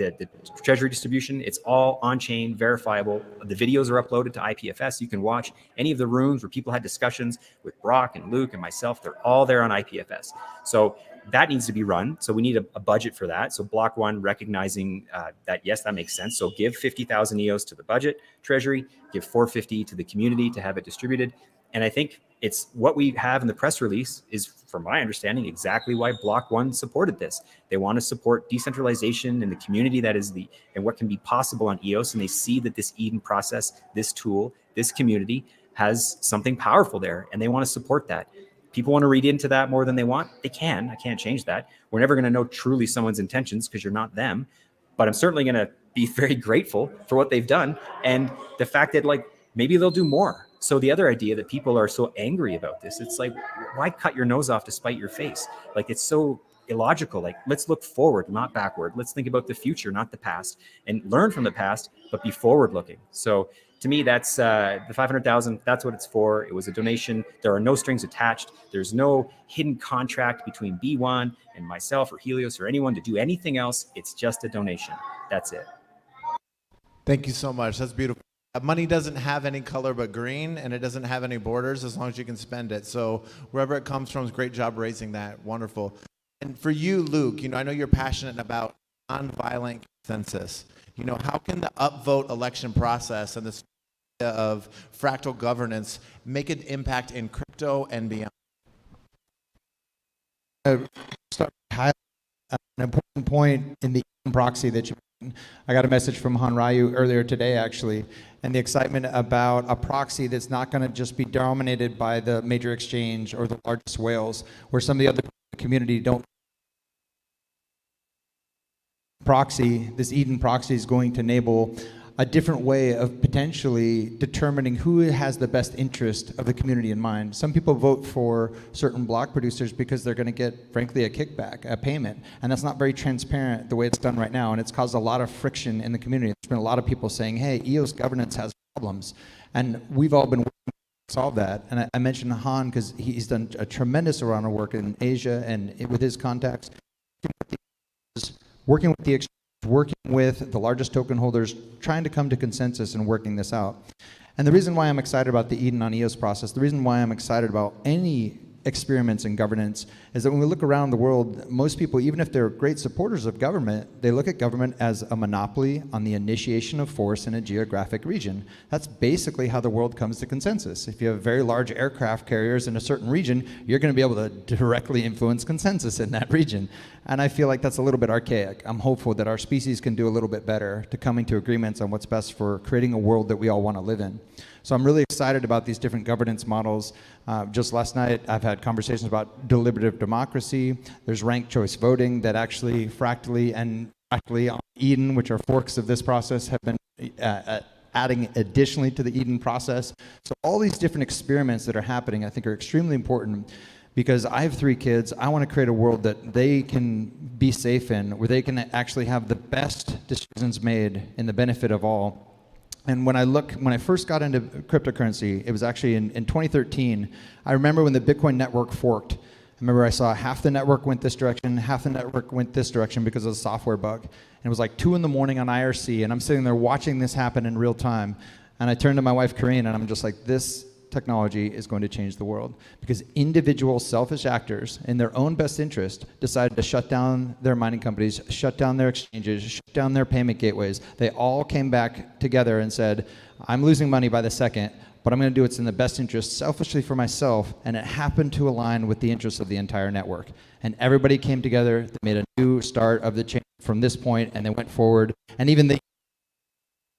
Speaker 5: treasury distribution, it's all on-chain, verifiable. The videos are uploaded to IPFS. You can watch any of the rooms where people had discussions with Brock and Luke and myself. They're all there on IPFS. So that needs to be run. So we need a budget for that. So block one, recognizing that, yes, that makes sense. So give 50,000 EOS to the budget treasury, give 450 to the community to have it distributed. And I think it's what we have in the press release is, from my understanding, exactly why Block One supported this. They want to support decentralization in the community that is and what can be possible on EOS. And they see that this Eden process, this tool, this community has something powerful there, and they want to support that. People want to read into that more than they want. They can. I can't change that. We're never going to know truly someone's intentions because you're not them. But I'm certainly going to be very grateful for what they've done. And the fact that, like, maybe they'll do more. So the other idea that people are so angry about this, it's like, why cut your nose off to spite your face? Like, it's so illogical. Like, let's look forward, not backward. Let's think about the future, not the past, and learn from the past, but be forward looking. So to me, that's the 500,000. That's what it's for. It was a donation. There are no strings attached. There's no hidden contract between B1 and myself or Helios or anyone to do anything else. It's just a donation. That's it.
Speaker 1: Thank you so much. That's beautiful. Money doesn't have any color but green, and it doesn't have any borders as long as you can spend it. So wherever it comes from, great job raising that. Wonderful. And for you, Luke, I know you're passionate about nonviolent consensus. How can the upvote election process and this idea of fractal governance make an impact in crypto and beyond?
Speaker 2: Start with an important point in the proxy that you mentioned. I got a message from Han Ryu earlier today, actually, and the excitement about a proxy that's not going to just be dominated by the major exchange or the largest whales, where some of the other community don't. Proxy, this Eden proxy is going to enable a different way of potentially determining who has the best interest of the community in mind. Some people vote for certain block producers because they're going to get, frankly, a kickback, a payment, and that's not very transparent the way it's done right now, and it's caused a lot of friction in the community. There's been a lot of people saying, hey, EOS governance has problems, and we've all been working to solve that. And I mentioned Han because he's done a tremendous amount of work in Asia and with his contacts, working with the exchange, working with the largest token holders, trying to come to consensus and working this out. And the reason why I'm excited about the Eden on EOS process, the reason why I'm excited about any experiments in governance is that when we look around the world, most people, even if they're great supporters of government, they look at government as a monopoly on the initiation of force in a geographic region. That's basically how the world comes to consensus. If you have very large aircraft carriers in a certain region, you're going to be able to directly influence consensus in that region. And I feel like that's a little bit archaic. I'm hopeful that our species can do a little bit better to coming to agreements on what's best for creating a world that we all want to live in. So I'm really excited about these different governance models. Just last night, I've had conversations about deliberative democracy. There's ranked choice voting that actually Fractally on Eden, which are forks of this process, have been adding additionally to the Eden process. So all these different experiments that are happening, I think, are extremely important because I have 3 kids. I want to create a world that they can be safe in, where they can actually have the best decisions made in the benefit of all. And when I first got into cryptocurrency, it was actually in 2013. I remember when the Bitcoin network forked. I remember I saw half the network went this direction, half the network went this direction because of a software bug. And it was like 2 in the morning on IRC, and I'm sitting there watching this happen in real time. And I turned to my wife, Corinne, and I'm just like, this technology is going to change the world, because individual selfish actors in their own best interest decided to shut down their mining companies, shut down their exchanges, shut down their payment gateways. They all came back together and said, I'm losing money by the second, but I'm going to do what's in the best interest selfishly for myself, and it happened to align with the interests of the entire network. And everybody came together, they made a new start of the chain from this point, and they went forward. And even the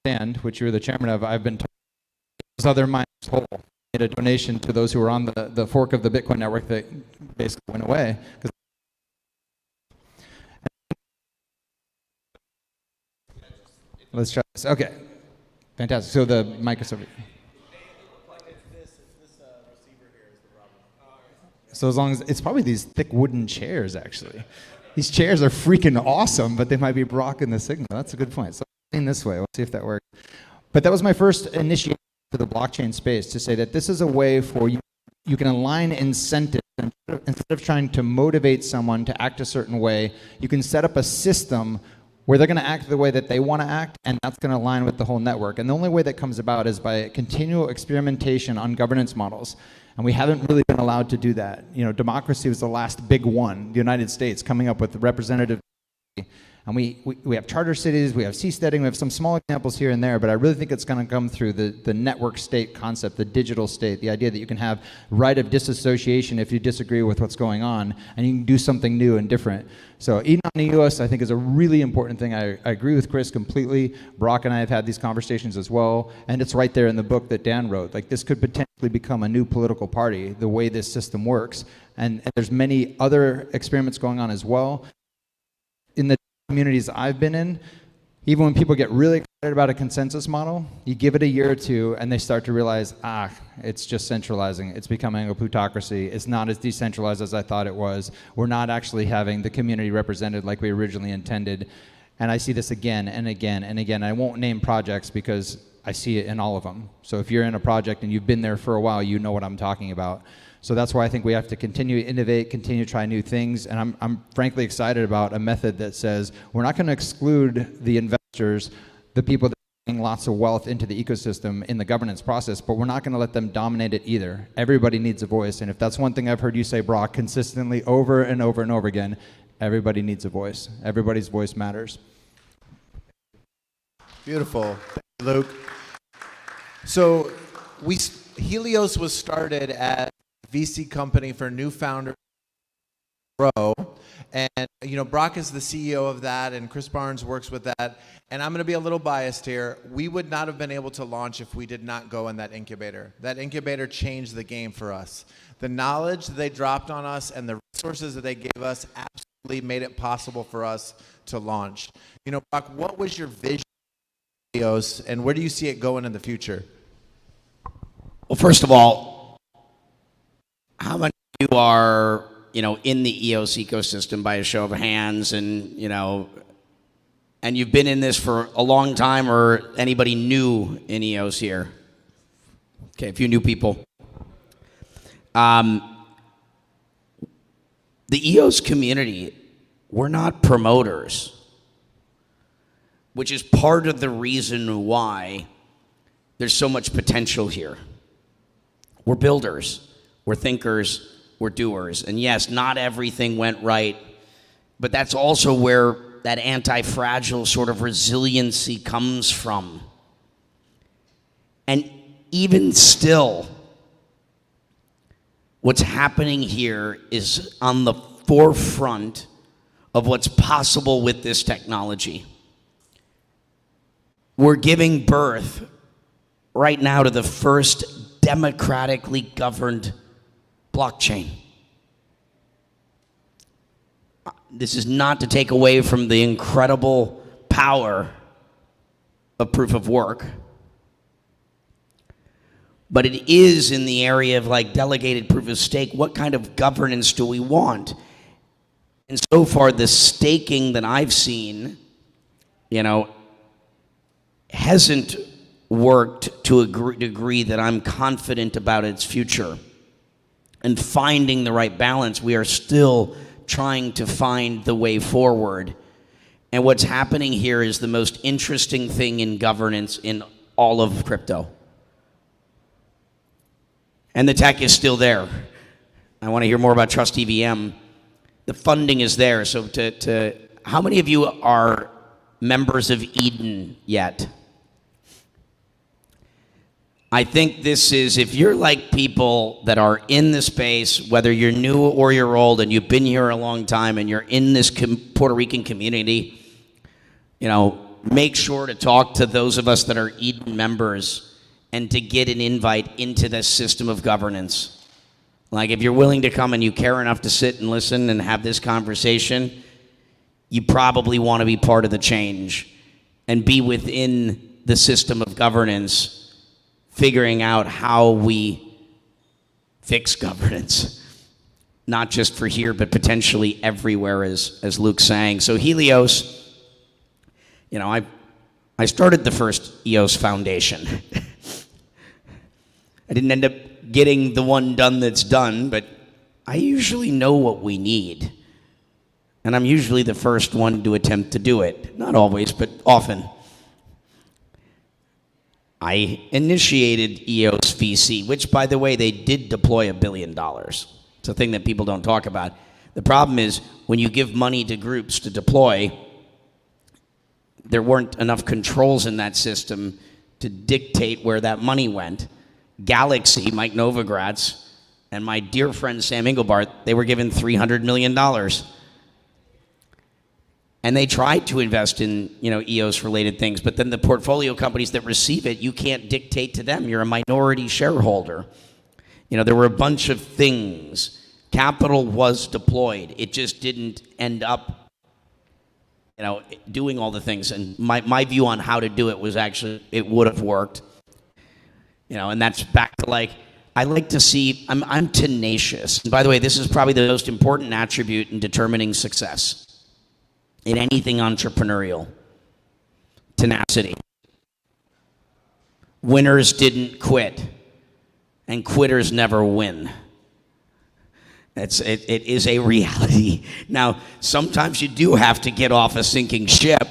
Speaker 2: stand, which you're the chairman of, I've been told those other miners whole. Made a donation to those who were on the fork of the Bitcoin network that basically went away. Let's try this. Okay, fantastic. So the mic is over here. So as long as it's probably these thick wooden chairs, actually. These chairs are freaking awesome, but they might be blocking the signal. That's a good point. So in this way, let's see if that works. But that was my first initiation to the blockchain space, to say that this is a way for you you can align incentives. Instead of trying to motivate someone to act a certain way, you can set up a system where they're going to act the way that they want to act, and that's going to align with the whole network. And the only way that comes about is by continual experimentation on governance models. And we haven't really been allowed to do that. You know, democracy was the last big one, the United States coming up with representative. And we have charter cities, we have seasteading, we have some small examples here and there, but I really think it's going to come through the network state concept, the digital state, the idea that you can have right of disassociation if you disagree with what's going on, and you can do something new and different. So eating on EOS, I think, is a really important thing. I agree with Chris completely. Brock and I have had these conversations as well, and it's right there in the book that Dan wrote. Like, this could potentially become a new political party, the way this system works. And there's many other experiments going on as well. In the communities I've been in, even when people get really excited about a consensus model, you give it a year or two and they start to realize, it's just centralizing. It's becoming a plutocracy. It's not as decentralized as I thought it was. We're not actually having the community represented like we originally intended. And I see this again and again and again. I won't name projects because I see it in all of them. So if you're in a project and you've been there for a while, you know what I'm talking about. So that's why I think we have to continue to innovate, continue to try new things. And I'm frankly excited about a method that says we're not going to exclude the investors, the people that are bringing lots of wealth into the ecosystem in the governance process, but we're not going to let them dominate it either. Everybody needs a voice. And if that's one thing I've heard you say, Brock, consistently over and over and over again, everybody needs a voice. Everybody's voice matters.
Speaker 1: Beautiful. Thank you, Luke. So Helios was started as VC company for new founders to grow. And, you know, Brock is the CEO of that, and Chris Barnes works with that. And I'm going to be a little biased here. We would not have been able to launch if we did not go in that incubator. That incubator changed the game for us. The knowledge that they dropped on us and the resources that they gave us absolutely made it possible for us to launch. You know, Brock, what was your vision for Helios, and where do you see it going in the future?
Speaker 4: Well, first of all, how many of you are, in the EOS ecosystem by a show of hands, and you've been in this for a long time, or anybody new in EOS here? Okay, a few new people. The EOS community, we're not promoters, which is part of the reason why there's so much potential here. We're builders. We're thinkers, we're doers. And yes, not everything went right, but that's also where that anti-fragile sort of resiliency comes from. And even still, what's happening here is on the forefront of what's possible with this technology. We're giving birth right now to the first democratically governed blockchain. This is not to take away from the incredible power of proof of work, but it is in the area of like delegated proof of stake. What kind of governance do we want? And so far, the staking that I've seen, hasn't worked to a degree that I'm confident about its future. And finding the right balance, we are still trying to find the way forward. And what's happening here is the most interesting thing in governance in all of crypto. And the tech is still there. I want to hear more about Trust EVM. The funding is there. So how many of you are members of Eden yet? I think this is, if you're like people that are in the space, whether you're new or you're old and you've been here a long time and you're in this Puerto Rican community, make sure to talk to those of us that are Eden members and to get an invite into this system of governance. Like, if you're willing to come and you care enough to sit and listen and have this conversation, you probably want to be part of the change and be within the system of governance, figuring out how we fix governance, not just for here, but potentially everywhere, as Luke's saying. So Helios, I started the first EOS Foundation. I didn't end up getting the one done that's done, but I usually know what we need. And I'm usually the first one to attempt to do it. Not always, but often. I initiated EOS VC, which, by the way, they did deploy $1 billion. It's a thing that people don't talk about. The problem is when you give money to groups to deploy, there weren't enough controls in that system to dictate where that money went. Galaxy, Mike Novogratz, and my dear friend Sam Engelbart, they were given $300 million. And they tried to invest in, EOS-related things, but then the portfolio companies that receive it, you can't dictate to them. You're a minority shareholder. There were a bunch of things. Capital was deployed. It just didn't end up, doing all the things. And my view on how to do it was actually, it would have worked. And that's back to I like to see, I'm tenacious. And by the way, this is probably the most important attribute in determining success in anything entrepreneurial. Tenacity. Winners didn't quit, and quitters never win. It is a reality. Now, sometimes you do have to get off a sinking ship,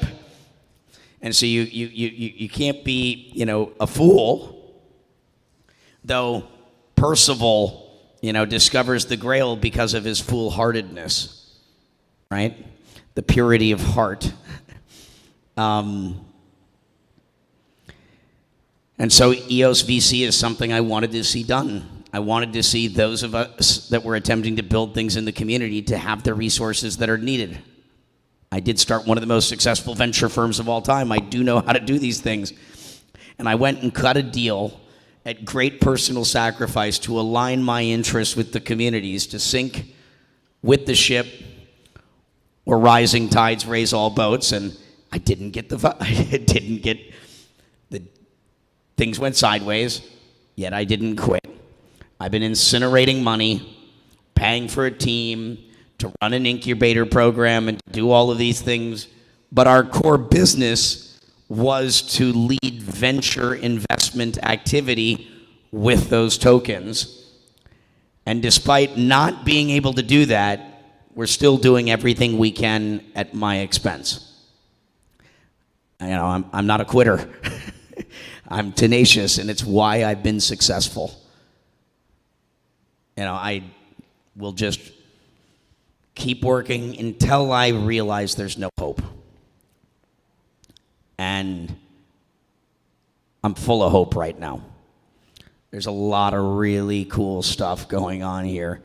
Speaker 4: and so you can't be, a fool. Though Percival, discovers the Grail because of his foolhardiness, right? The purity of heart. And so EOS VC is something I wanted to see done. I wanted to see those of us that were attempting to build things in the community to have the resources that are needed. I did start one of the most successful venture firms of all time. I do know how to do these things. And I went and cut a deal at great personal sacrifice to align my interests with the communities, to sink with the ship, where rising tides raise all boats, and I didn't get the things went sideways, yet I didn't quit. I've been incinerating money, paying for a team to run an incubator program and to do all of these things, but our core business was to lead venture investment activity with those tokens. And despite not being able to do that, we're still doing everything we can at my expense. I'm not a quitter. I'm tenacious, and it's why I've been successful. I will just keep working until I realize there's no hope. And I'm full of hope right now. There's a lot of really cool stuff going on here.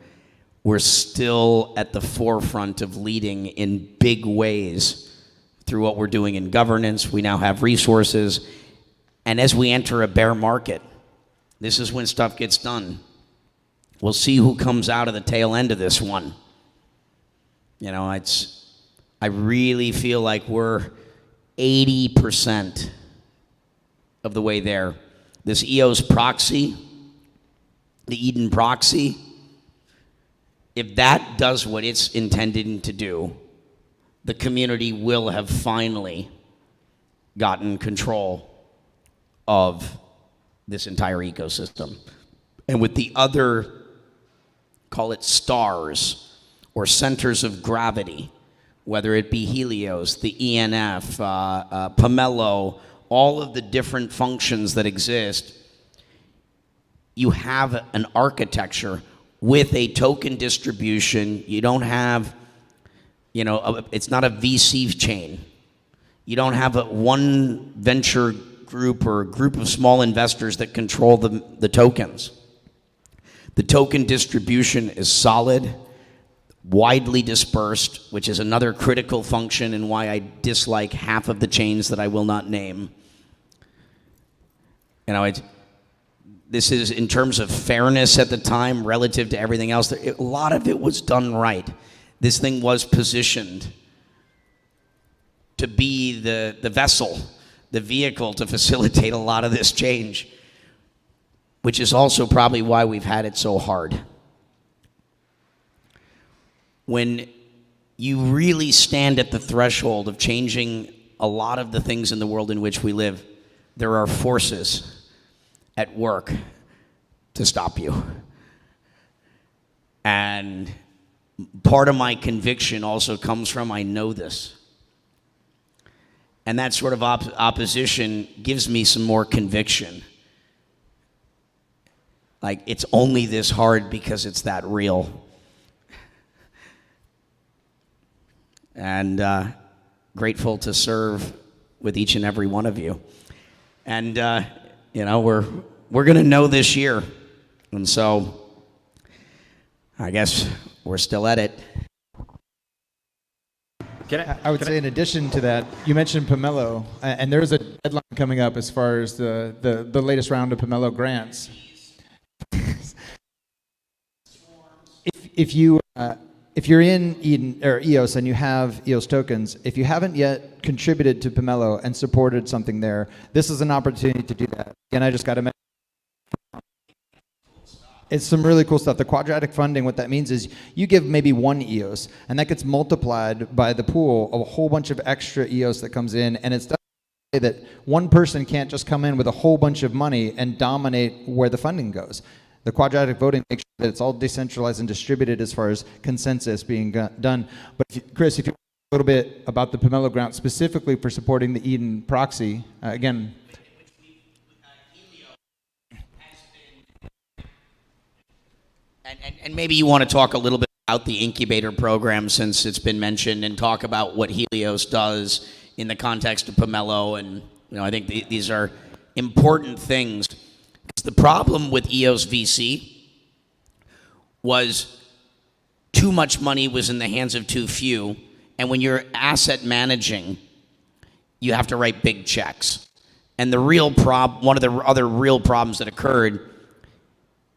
Speaker 4: We're still at the forefront of leading in big ways through what we're doing in governance. We now have resources. And as we enter a bear market, this is when stuff gets done. We'll see who comes out of the tail end of this one. I really feel like we're 80% of the way there. This EOS Proxy, the Eden Proxy, if that does what it's intended to do, the community will have finally gotten control of this entire ecosystem. And with the other, call it stars or centers of gravity, whether it be Helios, the ENF, Pomelo, all of the different functions that exist, you have an architecture with a token distribution. You don't have, it's not a VC chain. You don't have one venture group or a group of small investors that control the tokens. The token distribution is solid, widely dispersed, which is another critical function and why I dislike half of the chains that I will not name. This is in terms of fairness at the time relative to everything else. A lot of it was done right. This thing was positioned to be the vessel, the vehicle to facilitate a lot of this change, which is also probably why we've had it so hard. When you really stand at the threshold of changing a lot of the things in the world in which we live, there are forces at work to stop you. And part of my conviction also comes from I know this. And that sort of opposition gives me some more conviction. Like, it's only this hard because it's that real. And grateful to serve with each and every one of you. And, we're going to know this year. And so I guess we're still at it.
Speaker 2: I would say in addition to that, you mentioned Pomelo, and there's a deadline coming up as far as the latest round of Pomelo grants. If you're in Eden or EOS and you have EOS tokens, if you haven't yet contributed to Pomelo and supported something there, this is an opportunity to do that. Again, I just got to mention, it's some really cool stuff. The quadratic funding, what that means is you give maybe one EOS, and that gets multiplied by the pool of a whole bunch of extra EOS that comes in, and it's that one person can't just come in with a whole bunch of money and dominate where the funding goes. The quadratic voting makes sure that it's all decentralized and distributed as far as consensus being done. But Chris, if you a little bit about the Pomelo grant specifically for supporting the Eden proxy, again.
Speaker 4: And maybe you want to talk a little bit about the incubator program since it's been mentioned, and talk about what Helios does in the context of Pomelo. And I think these are important things. The problem with EOS VC was too much money was in the hands of too few, and when you're asset managing, you have to write big checks. And the real one of the other real problems that occurred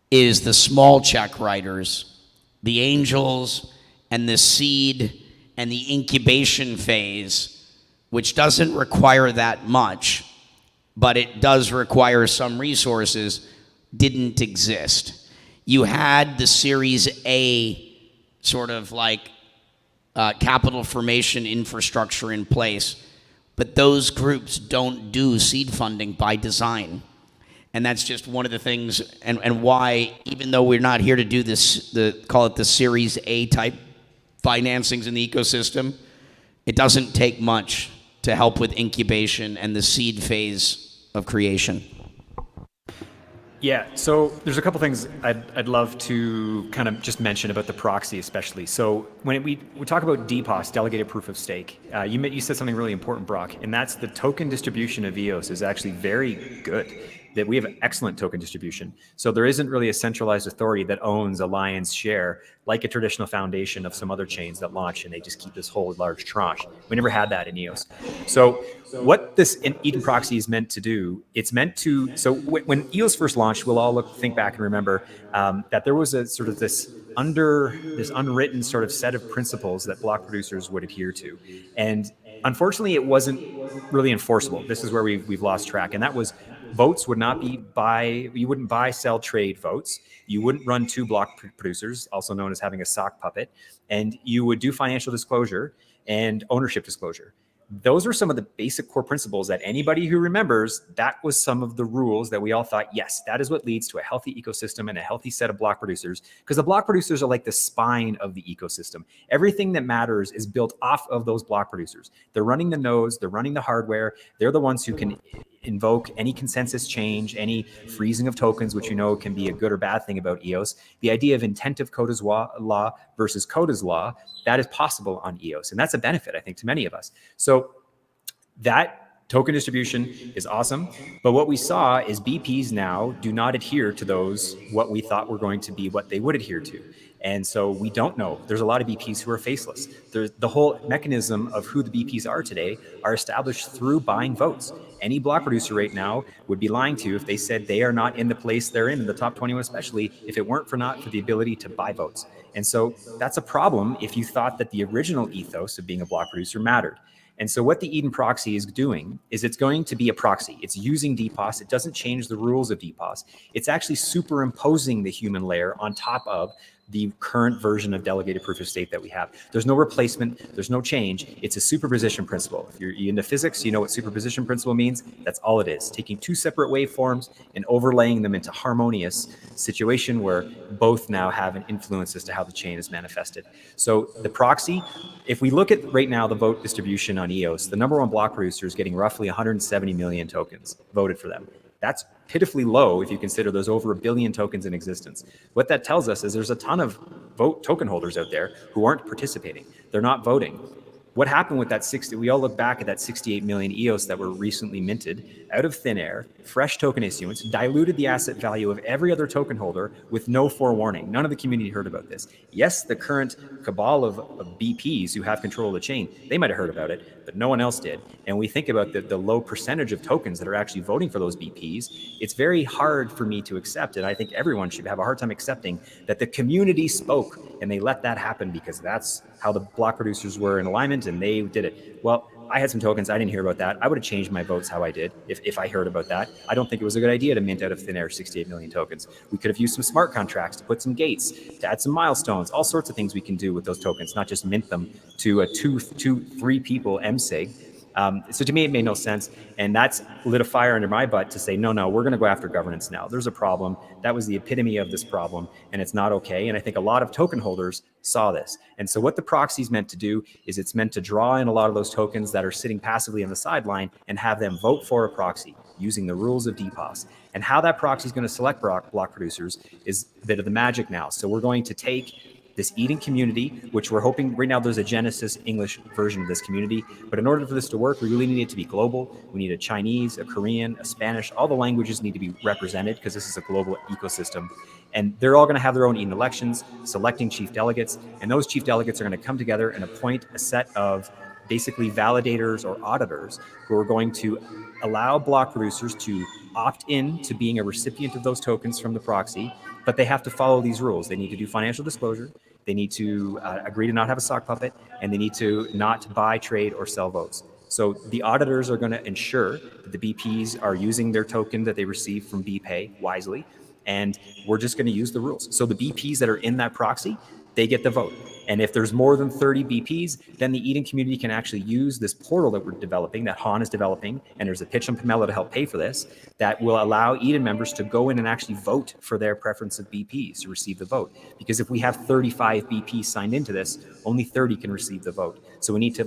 Speaker 4: is the small check writers, the angels, and the seed and the incubation phase, which doesn't require that much, but it does require some resources, didn't exist. You had the Series A sort of like capital formation infrastructure in place, but those groups don't do seed funding by design. And that's just one of the things, and why, even though we're not here to do this, call it the Series A type financings in the ecosystem, it doesn't take much to help with incubation and the seed phase of creation.
Speaker 5: Yeah, so there's a couple things I'd love to kind of just mention about the proxy especially. So when we talk about DPoS, delegated proof of stake, you said something really important, Brock, and that's the token distribution of EOS is actually very good. That we have an excellent token distribution. So there isn't really a centralized authority that owns a lion's share like a traditional foundation of some other chains that launch and they just keep this whole large tranche. We never had that in EOS. So what this Eden proxy is meant to do, it's meant to, so when EOS first launched, we'll all think back and remember that there was a sort of this unwritten sort of set of principles that block producers would adhere to. And unfortunately, it wasn't really enforceable. This is where we've lost track. And that was votes would not be you wouldn't buy, sell, trade votes. You wouldn't run two block producers, also known as having a sock puppet. And you would do financial disclosure and ownership disclosure. Those were some of the basic core principles that anybody who remembers, that was some of the rules that we all thought, yes, that is what leads to a healthy ecosystem and a healthy set of block producers, because the block producers are like the spine of the ecosystem. Everything that matters is built off of those block producers. They're running the nodes, they're running the hardware, they're the ones who can invoke any consensus change, any freezing of tokens, which can be a good or bad thing about EOS. The idea of intent of code as law versus code as law, that is possible on EOS. And that's a benefit, I think, to many of us. So that token distribution is awesome. But what we saw is BPs now do not adhere to those, what we thought were going to be what they would adhere to. And so we don't know. There's a lot of BPs who are faceless. The whole mechanism of who the BPs are today are established through buying votes. Any block producer right now would be lying to you if they said they are not in the place they're in the top 21 especially, if it weren't for the ability to buy votes. And so that's a problem if you thought that the original ethos of being a block producer mattered. And so what the Eden proxy is doing is it's going to be a proxy. It's using DPoS. It doesn't change the rules of DPoS. It's actually superimposing the human layer on top of the current version of delegated proof of stake that we have. There's no replacement, there's no change. It's a superposition principle. If you're into physics, you know what superposition principle means. That's all it is, taking two separate waveforms and overlaying them into harmonious situation where both now have an influence as to how the chain is manifested. So the proxy, if we look at right now the vote distribution on EOS, the number one block producer is getting roughly 170 million tokens voted for them. That's pitifully low if you consider there's over 1 billion tokens in existence. What that tells us is there's a ton of token holders out there who aren't participating. They're not voting. What happened with that 60, we all look back at that 68 million EOS that were recently minted out of thin air, fresh token issuance, diluted the asset value of every other token holder with no forewarning. None of the community heard about this. Yes, the current cabal of BPs who have control of the chain, they might have heard about it, but no one else did. And we think about the low percentage of tokens that are actually voting for those BPs. It's very hard for me to accept, and I think everyone should have a hard time accepting that the community spoke and they let that happen because that's how the block producers were in alignment and they did it. Well, I had some tokens. I didn't hear about that. I would have changed my votes how I did if I heard about that. I don't think it was a good idea to mint out of thin air 68 million tokens. We could have used some smart contracts to put some gates, to add some milestones, all sorts of things we can do with those tokens, not just mint them to a three people MSIG. So to me, it made no sense. And that's lit a fire under my butt to say, no, we're going to go after governance now. There's a problem. That was the epitome of this problem, and it's not okay. And I think a lot of token holders saw this. And so what the proxy is meant to do is it's meant to draw in a lot of those tokens that are sitting passively on the sideline and have them vote for a proxy using the rules of DPoS. And how that proxy is going to select block producers is a bit of the magic now. So we're going to take this Eden community, which we're hoping right now there's a Genesis English version of this community. But in order for this to work, we really need it to be global. We need a Chinese, a Korean, a Spanish. All the languages need to be represented because this is a global ecosystem. And they're all going to have their own Eden elections, selecting chief delegates. And those chief delegates are going to come together and appoint a set of basically validators or auditors who are going to allow block producers to opt in to being a recipient of those tokens from the proxy, but they have to follow these rules. They need to do financial disclosure. They need to agree to not have a sock puppet, and they need to not buy, trade, or sell votes. So the auditors are going to ensure that the BPs are using their token that they receive from BPay wisely, and we're just going to use the rules. So the BPs that are in that proxy, they get the vote. And if there's more than 30 BPs, then the Eden community can actually use this portal that we're developing, that Han is developing, and there's a pitch on Pomelo to help pay for this, that will allow Eden members to go in and actually vote for their preference of BPs to receive the vote. Because if we have 35 BPs signed into this, only 30 can receive the vote. So we need to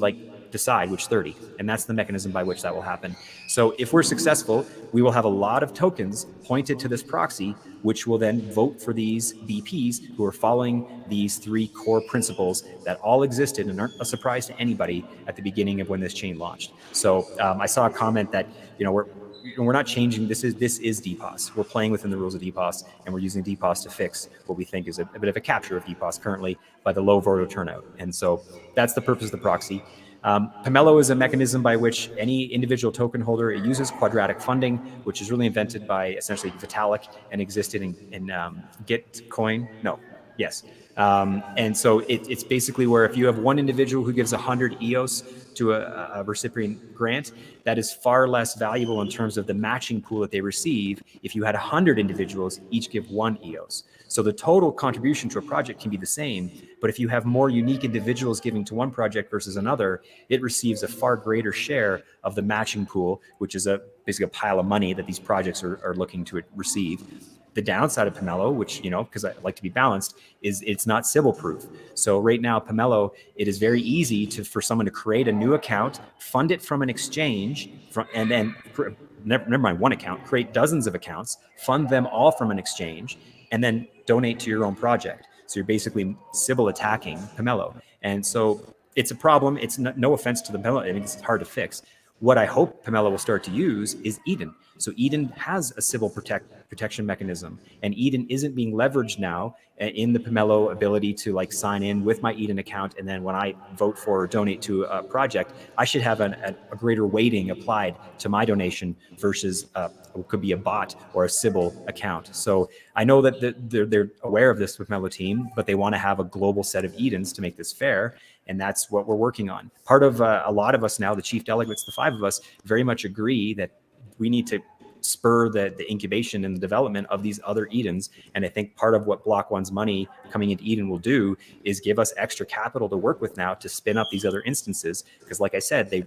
Speaker 5: decide which 30, and that's the mechanism by which that will happen. So if we're successful, we will have a lot of tokens pointed to this proxy, which will then vote for these BPs who are following these three core principles that all existed and aren't a surprise to anybody at the beginning of when this chain launched. So I saw a comment that we're not changing. This is DPoS. We're playing within the rules of DPoS, and we're using DPoS to fix what we think is a bit of a capture of DPoS currently by the low voter turnout. And so that's the purpose of the proxy. Pomelo is a mechanism by which any individual token holder, it uses quadratic funding, which is really invented by essentially Vitalik and existed in Gitcoin. And so it's basically where if you have one individual who gives 100 EOS to a recipient grant, that is far less valuable in terms of the matching pool that they receive if you had 100 individuals each give 1 EOS. So the total contribution to a project can be the same, but if you have more unique individuals giving to one project versus another, it receives a far greater share of the matching pool, which is basically a pile of money that these projects are looking to receive. The downside of Pomelo, which, because I like to be balanced, is it's not Sybil proof. So right now, Pomelo, it is very easy for someone to create a new account, fund it from an exchange, and then never mind one account, create dozens of accounts, fund them all from an exchange, and then donate to your own project. So you're basically Sybil attacking Pomelo. And so it's a problem. It's no offense to the Pomelo. I mean, it's hard to fix. What I hope Pomelo will start to use is Eden. So Eden has a Sybil protection mechanism, and Eden isn't being leveraged now in the Pomelo ability to sign in with my Eden account, and then when I vote for or donate to a project, I should have a greater weighting applied to my donation versus it could be a bot or a Sybil account. So I know that they're aware of this with Pomelo team, but they want to have a global set of Edens to make this fair. And that's what we're working on. Part of a lot of us now, the chief delegates, the 5 of us, very much agree that we need to spur the incubation and the development of these other Edens. And I think part of what Block One's money coming into Eden will do is give us extra capital to work with now to spin up these other instances. Because like I said, they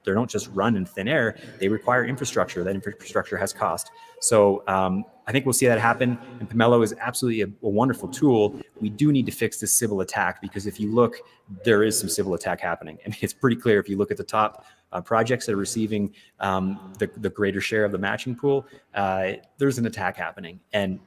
Speaker 5: don't just run in thin air, they require infrastructure. That infrastructure has cost. So I think we'll see that happen. And Pomelo is absolutely a wonderful tool. We do need to fix this Sybil attack, because if you look, there is some Sybil attack happening. I mean, it's pretty clear if you look at the top projects that are receiving the greater share of the matching pool, there's an attack happening. And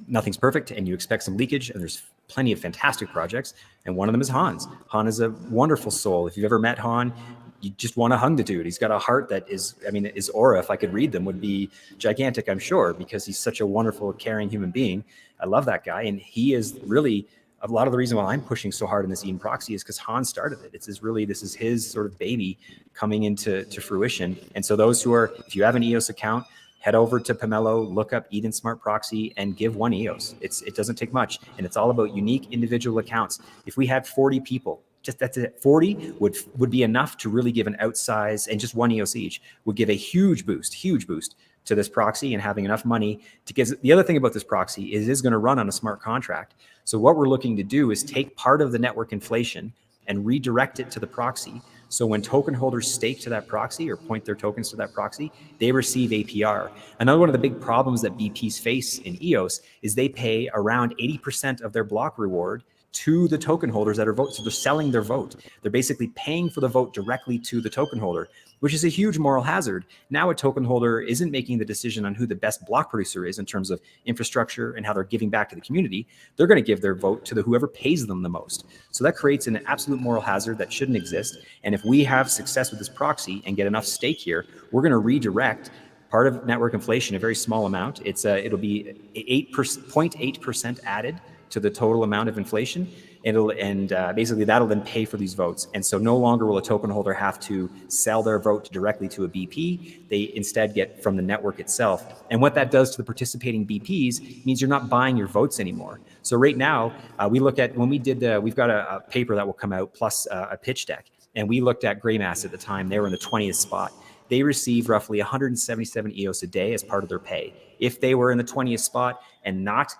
Speaker 5: nothing's perfect, and you expect some leakage, and there's plenty of fantastic projects. And one of them is Hans. Han is a wonderful soul. If you've ever met Han, you just want to hug the dude. He's got a heart that is, I mean, his aura, if I could read them, would be gigantic, I'm sure, because he's such a wonderful, caring human being. I love that guy. And he is really a lot of the reason why I'm pushing so hard in this Eden proxy is because Han started it. This is his sort of baby coming into fruition. And so those who are, if you have an EOS account, head over to Pomelo, look up Eden Smart Proxy, and give one EOS. It doesn't take much, and it's all about unique individual accounts. If we had 40 people, just that's it, 40 would be enough to really give an outsize, and just one EOS each would give a huge boost to this proxy, and having enough money to get. The other thing about this proxy is it is going to run on a smart contract. So what we're looking to do is take part of the network inflation and redirect it to the proxy. So when token holders stake to that proxy or point their tokens to that proxy, they receive APR. Another one of the big problems that BPs face in EOS is they pay around 80% of their block reward to the token holders that are voting. So they're selling their vote. They're basically paying for the vote directly to the token holder, which is a huge moral hazard. Now a token holder isn't making the decision on who the best block producer is in terms of infrastructure and how they're giving back to the community. They're going to give their vote to whoever pays them the most. So that creates an absolute moral hazard that shouldn't exist. And if we have success with this proxy and get enough stake here, we're going to redirect part of network inflation, a very small amount. It'll be 0.8% added to the total amount of inflation. Basically that'll then pay for these votes. And so no longer will a token holder have to sell their vote directly to a BP. They instead get from the network itself. And what that does to the participating BPs means you're not buying your votes anymore. So right now, we look at, when we did we've got a paper that will come out plus a pitch deck. And we looked at Greymass at the time. They were in the 20th spot. They receive roughly 177 EOS a day as part of their pay. If they were in the 20th spot and not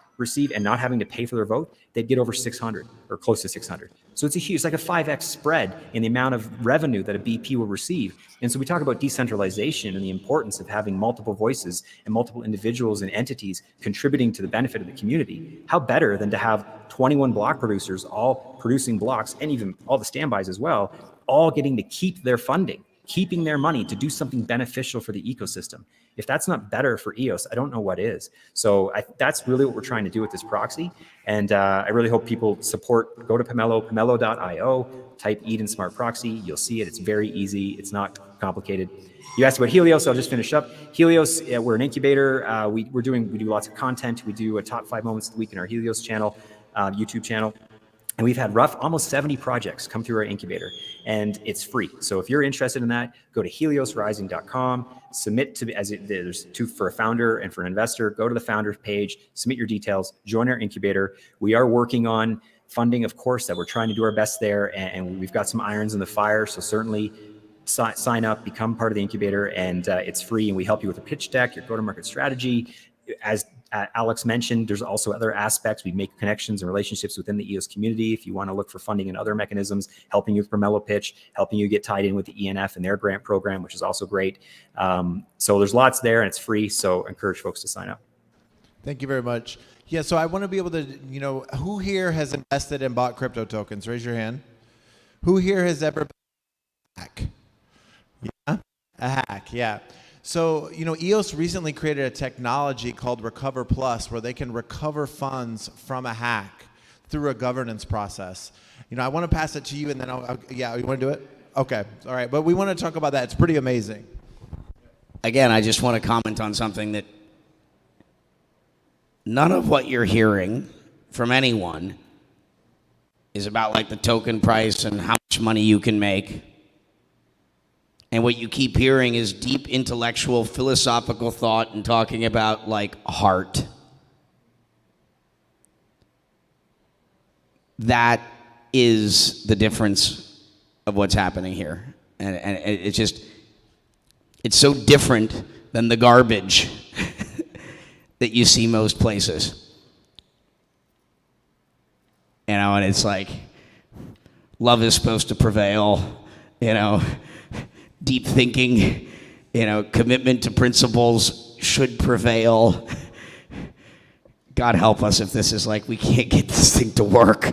Speaker 5: having to pay for their vote, they'd get over 600 or close to 600. So it's like a 5x spread in the amount of revenue that a BP will receive. And so we talk about decentralization and the importance of having multiple voices and multiple individuals and entities contributing to the benefit of the community. How better than to have 21 block producers all producing blocks, and even all the standbys as well, all getting to keep their funding, keeping their money to do something beneficial for the ecosystem. If that's not better for EOS, I don't know what is. So that's really what we're trying to do with this proxy. And I really hope people support. Go to Pomelo, pomelo.io, type Eden Smart Proxy. You'll see it. It's very easy. It's not complicated. You asked about Helios, so I'll just finish up. Helios, we're an incubator. We do lots of content. We do a top 5 moments of the week in our Helios channel, YouTube channel. And we've had almost 70 projects come through our incubator, and it's free. So if you're interested in that, go to heliosrising.com, submit there's two for a founder and for an investor. Go to the founder's page, submit your details, join our incubator. We are working on funding, of course, that we're trying to do our best there, and we've got some irons in the fire. So certainly sign up, become part of the incubator, and it's free. And we help you with a pitch deck, your go-to-market strategy. As Alex mentioned, there's also other aspects. We make connections and relationships within the EOS community. If you want to look for funding and other mechanisms, helping you with Pomelo pitch, helping you get tied in with the ENF and their grant program, which is also great. So there's lots there, and it's free. So I encourage folks to sign up.
Speaker 1: Thank you very much. Yeah, so I want to be able to, who here has invested and bought crypto tokens? Raise your hand. Who here has ever been a hack? Yeah, a hack, yeah. So, EOS recently created a technology called Recover Plus, where they can recover funds from a hack through a governance process. I want to pass it to you, and then you want to do it? Okay, all right. But we want to talk about that. It's pretty amazing.
Speaker 4: Again, I just want to comment on something that none of what you're hearing from anyone is about like the token price and how much money you can make. And what you keep hearing is deep intellectual, philosophical thought and talking about like heart. That is the difference of what's happening here. And it's so different than the garbage that you see most places. You know, and it's like, love is supposed to prevail, you know, deep thinking, you know, commitment to principles should prevail. God help us if this is like, we can't get this thing to work.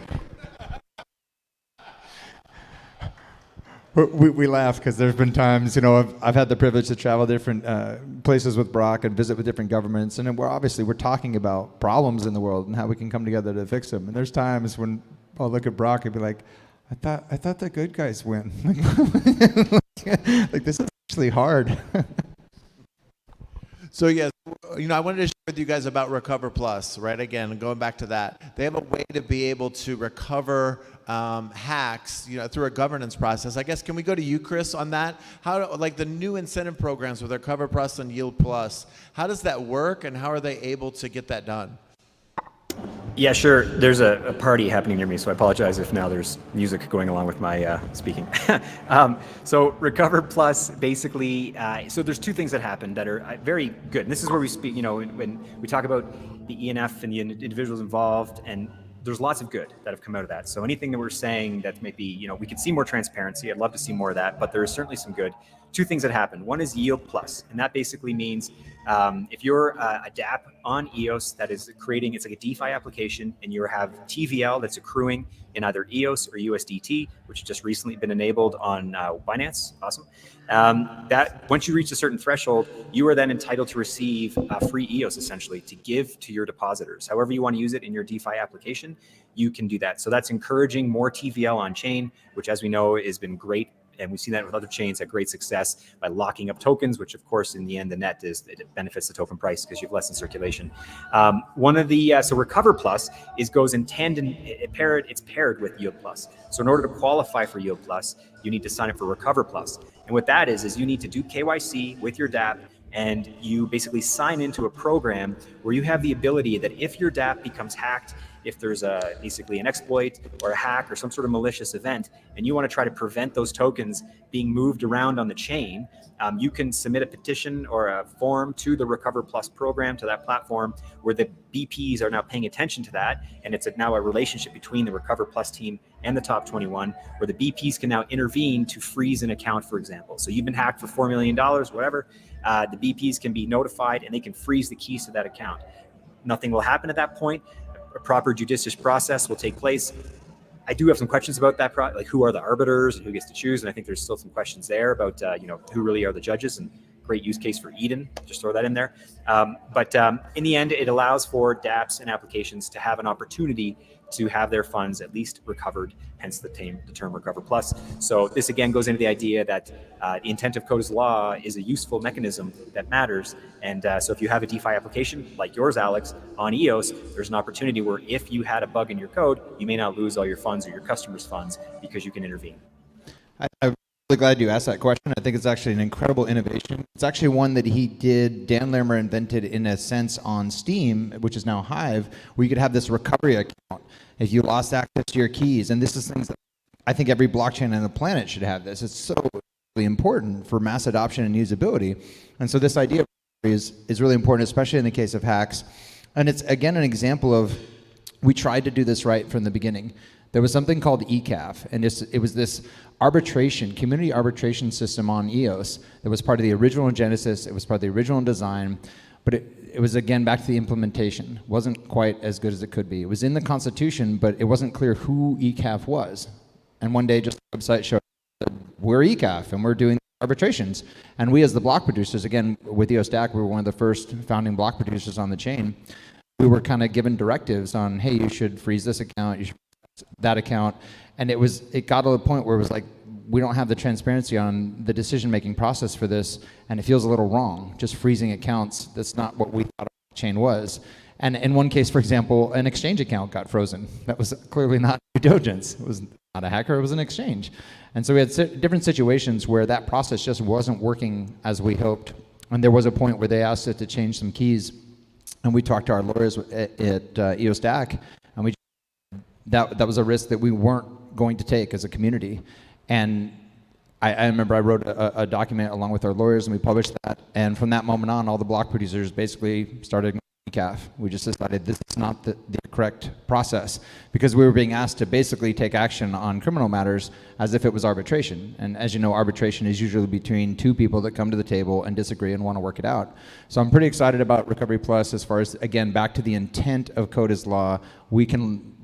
Speaker 2: We laugh because there's been times, you know, I've had the privilege to travel different places with Brock and visit with different governments, and then we're talking about problems in the world and how we can come together to fix them. And there's times when I'll look at Brock and be like, I thought the good guys win. Like this is actually hard.
Speaker 1: So yes, you know, I wanted to share with you guys about Recover Plus, right? Again, going back to that, they have a way to be able to recover hacks, you know, through a governance process. I guess, can we go to you, Chris, on that? How, like the new incentive programs with Recover Plus and Yield Plus, how does that work, and how are they able to get that done?
Speaker 5: Yeah, sure. There's a party happening near me, so I apologize if now there's music going along with my speaking. So Recover Plus, basically, so there's two things that happen that are very good. And this is where we speak, you know, when we talk about the ENF and the individuals involved, and there's lots of good that have come out of that. So anything that we're saying that maybe, you know, we could see more transparency. I'd love to see more of that, but there is certainly some good. Two things that happen. One is Yield Plus, and that basically means if you're a DApp on EOS that is creating, it's like a DeFi application, and you have TVL that's accruing in either EOS or USDT, which has just recently been enabled on Binance. Awesome. That once you reach a certain threshold, you are then entitled to receive free EOS essentially to give to your depositors. However you want to use it in your DeFi application, you can do that. So that's encouraging more TVL on chain, which, as we know, has been great. And we've seen that with other chains at great success by locking up tokens, which of course in the end the net is it benefits the token price because you have less in circulation. One of the so Recover Plus goes in tandem. It's paired with Yield Plus. So in order to qualify for Yield Plus, you need to sign up for Recover Plus. And what that is you need to do KYC with your DApp, and you basically sign into a program where you have the ability that if your DApp becomes hacked, if there's basically an exploit or a hack or some sort of malicious event, and you want to try to prevent those tokens being moved around on the chain, you can submit a petition or a form to the Recover Plus program, to that platform, where the BPs are now paying attention to that, and it's now a relationship between the Recover Plus team and the top 21, where the BPs can now intervene to freeze an account, for example. So you've been hacked for $4 million, whatever, the BPs can be notified and they can freeze the keys to that account. Nothing will happen at that point. A proper judicious process will take place. I do have some questions about that, like who are the arbiters and who gets to choose, and I think there's still some questions there about you know, who really are the judges, and great use case for Eden, just throw that in there. But in the end, it allows for dApps and applications to have an opportunity to have their funds at least recovered, hence the term Recover Plus. So this again goes into the idea that the intent of code is law is a useful mechanism that matters. And so if you have a DeFi application like yours, Alex, on EOS, there's an opportunity where if you had a bug in your code, you may not lose all your funds or your customers' funds because you can intervene.
Speaker 2: I'm really glad you asked that question. I think it's actually an incredible innovation. It's actually one that Dan Lermer invented in a sense on Steam, which is now Hive, where you could have this recovery account if you lost access to your keys. And this is things that I think every blockchain on the planet should have this. It's so really important for mass adoption and usability. And so this idea is really important, especially in the case of hacks. And it's, again, an example of we tried to do this right from the beginning. There was something called ECAF, and it was this community arbitration system on EOS that was part of the original genesis. It was part of the original design, but it was, again, back to the implementation. It wasn't quite as good as it could be. It was in the Constitution, but it wasn't clear who ECAF was. And one day, just the website showed we're ECAF, and we're doing arbitrations. And we, as the block producers, again, with EOS DAC, we were one of the first founding block producers on the chain. We were kind of given directives on, hey, you should freeze this account, you should freeze that account. And it got to the point where it was like, we don't have the transparency on the decision-making process for this, and it feels a little wrong, just freezing accounts. That's not what we thought a chain was. And in one case, for example, an exchange account got frozen. That was clearly not due diligence. It was not a hacker, it was an exchange. And so we had different situations where that process just wasn't working as we hoped. And there was a point where they asked us to change some keys, and we talked to our lawyers at EOS DAC, and that was a risk that we weren't going to take as a community. And I remember I wrote a document along with our lawyers, and we published that. And from that moment on, all the block producers basically started decaf. We just decided this is not the correct process because we were being asked to basically take action on criminal matters as if it was arbitration. And as you know, arbitration is usually between two people that come to the table and disagree and want to work it out. So I'm pretty excited about Recovery Plus as far as, again, back to the intent of Code is Law. We can,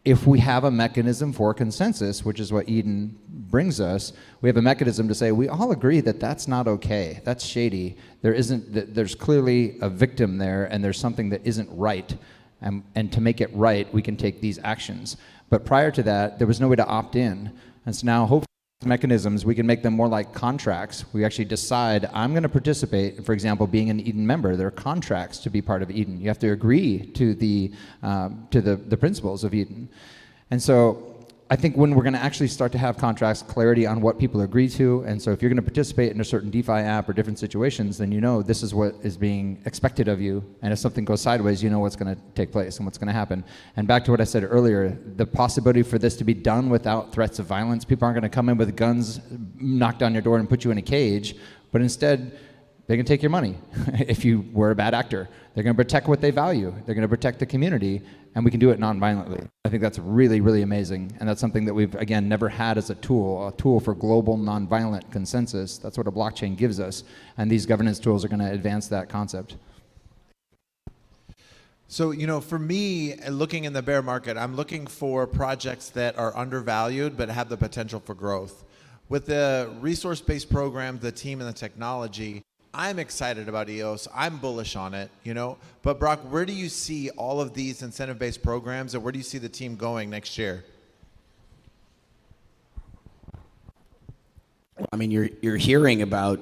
Speaker 2: if we have a mechanism for consensus, which is what Eden brings us, we have a mechanism to say we all agree that that's not okay, that's shady, there's clearly a victim there and there's something that isn't right, and to make it right we can take these actions. But prior to that there was no way to opt in, and so now hopefully mechanisms we can make them more like contracts. We actually decide I'm going to participate, for example, being an Eden member. There are contracts to be part of Eden. You have to agree to the principles of Eden. And so I think when we're going to actually start to have contracts, clarity on what people agree to, and so if you're going to participate in a certain DeFi app or different situations, then you know this is what is being expected of you, and if something goes sideways, you know what's going to take place and what's going to happen. And back to what I said earlier, the possibility for this to be done without threats of violence, people aren't going to come in with guns, knock down your door and put you in a cage, but instead they can take your money if you were a bad actor. They're going to protect what they value. They're going to protect the community, and we can do it non-violently. I think that's really, really amazing, and that's something that we've, again, never had as a tool for global non-violent consensus. That's what a blockchain gives us, and these governance tools are going to advance that concept.
Speaker 1: So, you know, for me, looking in the bear market, I'm looking for projects that are undervalued but have the potential for growth. With the resource-based programs, the team, and the technology, I'm excited about EOS. I'm bullish on it, you know. But Brock, where do you see all of these incentive-based programs, and where do you see the team going next year?
Speaker 4: I mean, you're hearing about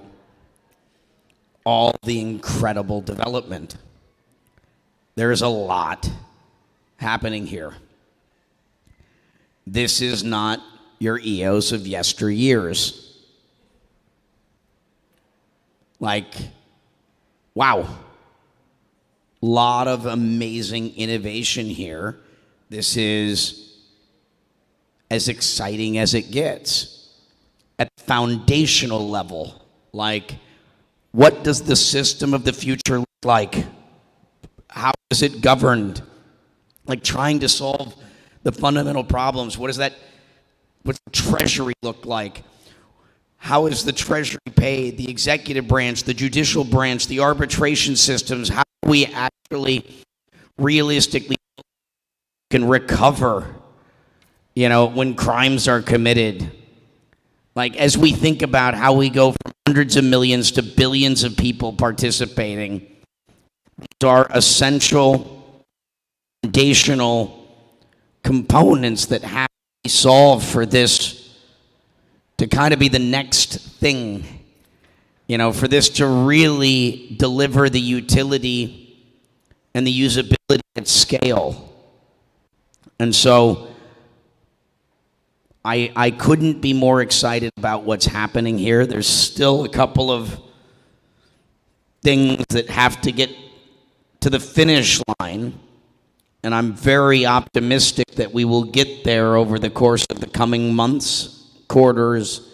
Speaker 4: all the incredible development. There's a lot happening here. This is not your EOS of yesteryears. Like, wow, lot of amazing innovation here. This is as exciting as it gets. At the foundational level, like, what does the system of the future look like? How is it governed? Like, trying to solve the fundamental problems. What's the treasury look like? How is the Treasury paid, the executive branch, the judicial branch, the arbitration systems? How do we actually realistically can recover, you know, when crimes are committed? Like, as we think about how we go from hundreds of millions to billions of people participating, these are essential, foundational components that have to be solved for this to kind of be the next thing, you know, for this to really deliver the utility and the usability at scale. And so I couldn't be more excited about what's happening here. There's still a couple of things that have to get to the finish line, and I'm very optimistic that we will get there over the course of the coming months, quarters,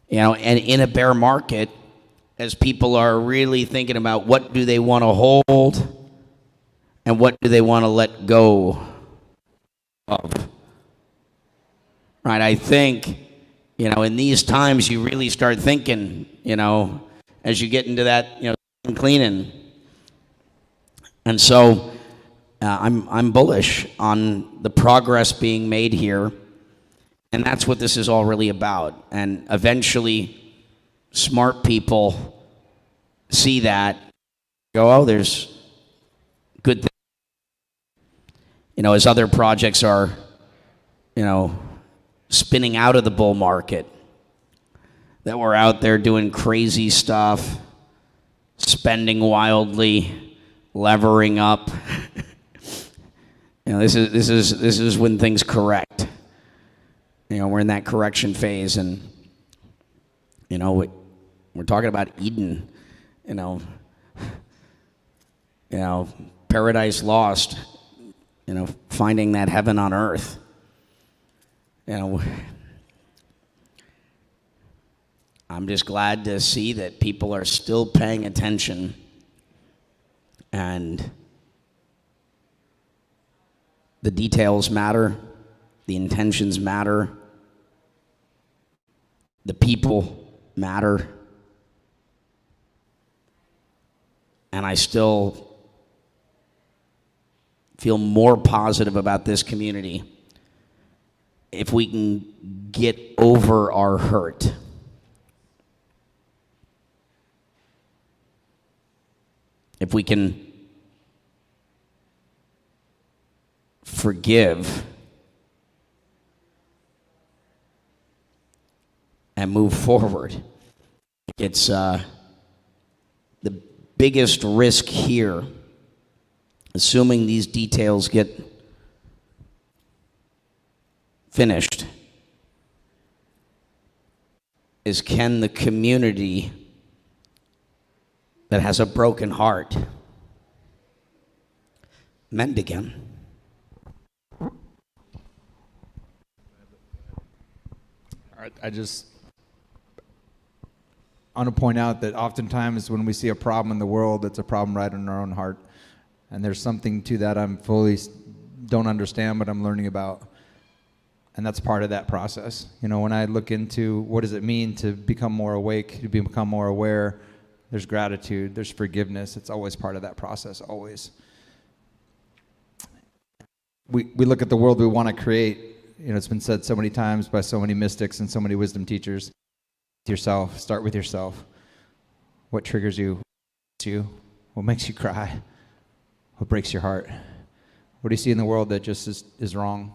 Speaker 4: you know, and in a bear market, as people are really thinking about what do they want to hold and what do they want to let go of. Right, I think, you know, in these times you really start thinking, you know, as you get into that, you know, cleaning. And so I'm bullish on the progress being made here. And that's what this is all really about. And eventually, smart people see that, go, oh, there's good things. You know, as other projects are, you know, spinning out of the bull market, that we're out there doing crazy stuff, spending wildly, levering up. You know, this is when things correct. You know, we're in that correction phase, and, you know, we're talking about Eden, you know, paradise lost, you know, finding that heaven on earth. You know, I'm just glad to see that people are still paying attention and The details matter, the intentions matter, the people matter, and I still feel more positive about this community if we can get over our hurt. If we can forgive and move forward. It's the biggest risk here, assuming these details get finished, is can the community that has a broken heart mend again?
Speaker 2: I just want to point out that oftentimes when we see a problem in the world, it's a problem right in our own heart. And there's something to that I'm fully don't understand, but I'm learning about. And that's part of that process. You know, when I look into what does it mean to become more awake, to become more aware, there's gratitude, there's forgiveness. It's always part of that process, always. We look at the world we want to create. You know, it's been said so many times by so many mystics and so many wisdom teachers. Yourself, start with yourself. What triggers you? What makes you cry? What breaks your heart? What do you see in the world that just is wrong?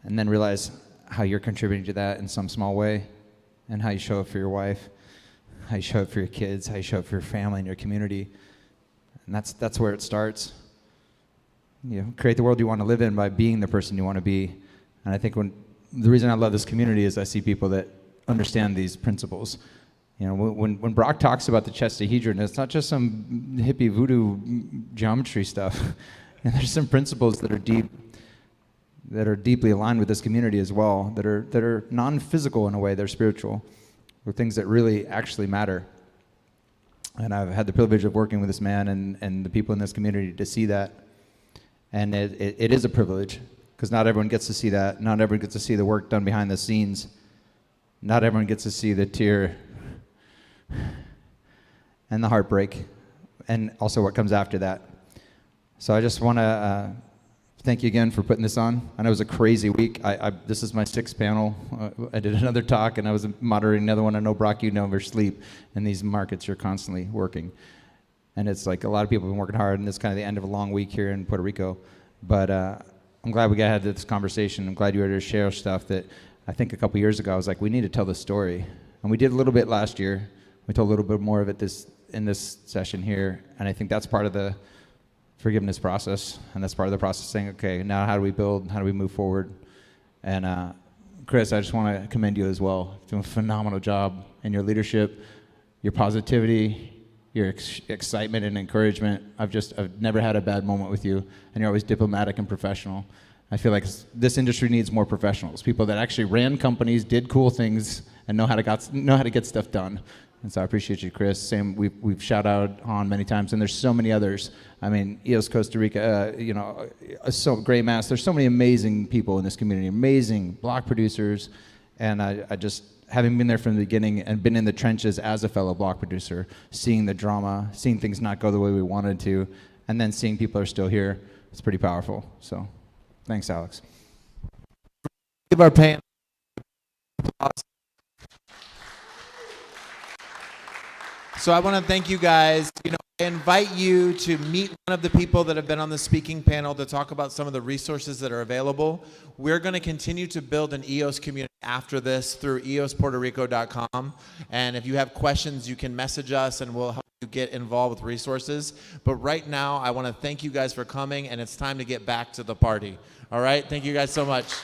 Speaker 2: And then realize how you're contributing to that in some small way, and how you show up for your wife, how you show up for your kids, how you show up for your family and your community. And that's where it starts. You know, create the world you want to live in by being the person you want to be. And I think the reason I love this community is I see people that understand these principles. You know, when Brock talks about the chestahedron, it's not just some hippie voodoo geometry stuff. And there's some principles that are deeply aligned with this community as well, that are non-physical in a way, they're spiritual. They're things that really actually matter. And I've had the privilege of working with this man and the people in this community to see that. And it is a privilege, because not everyone gets to see that. Not everyone gets to see the work done behind the scenes. Not everyone gets to see the tear and the heartbreak, and also what comes after that. So I just want to thank you again for putting this on. I know it was a crazy week. This is my 6th panel. I did another talk, and I was moderating another one. I know, Brock, you never sleep. In these markets, you're constantly working. And it's like a lot of people have been working hard, and it's kind of the end of a long week here in Puerto Rico. But I'm glad we had this conversation. I'm glad you were able to share stuff that I think a couple years ago I was like, we need to tell the story. And we did a little bit last year. We told a little bit more of it in this session here. And I think that's part of the forgiveness process. And that's part of the process saying, okay, now how do we build? How do we move forward? And Chris, I just want to commend you as well. You're doing a phenomenal job in your leadership, your positivity, your excitement and encouragement. I've never had a bad moment with you, and you're always diplomatic and professional. I feel like this industry needs more professionals, people that actually ran companies, did cool things, and know how to get stuff done. And so I appreciate you, Chris. Same, we've shout out on many times, and there's so many others. I mean, EOS Costa Rica, so Gray Mass. There's so many amazing people in this community, amazing block producers, and I just, having been there from the beginning and been in the trenches as a fellow block producer, seeing the drama, seeing things not go the way we wanted to, and then seeing people are still here, it's pretty powerful. So, thanks, Alex.
Speaker 1: Give our panel applause. So I want to thank you guys. I invite you to meet one of the people that have been on the speaking panel to talk about some of the resources that are available. We're going to continue to build an EOS community after this through eospuertorico.com. And if you have questions, you can message us and we'll help you get involved with resources. But right now, I want to thank you guys for coming, and it's time to get back to the party. All right? Thank you guys so much.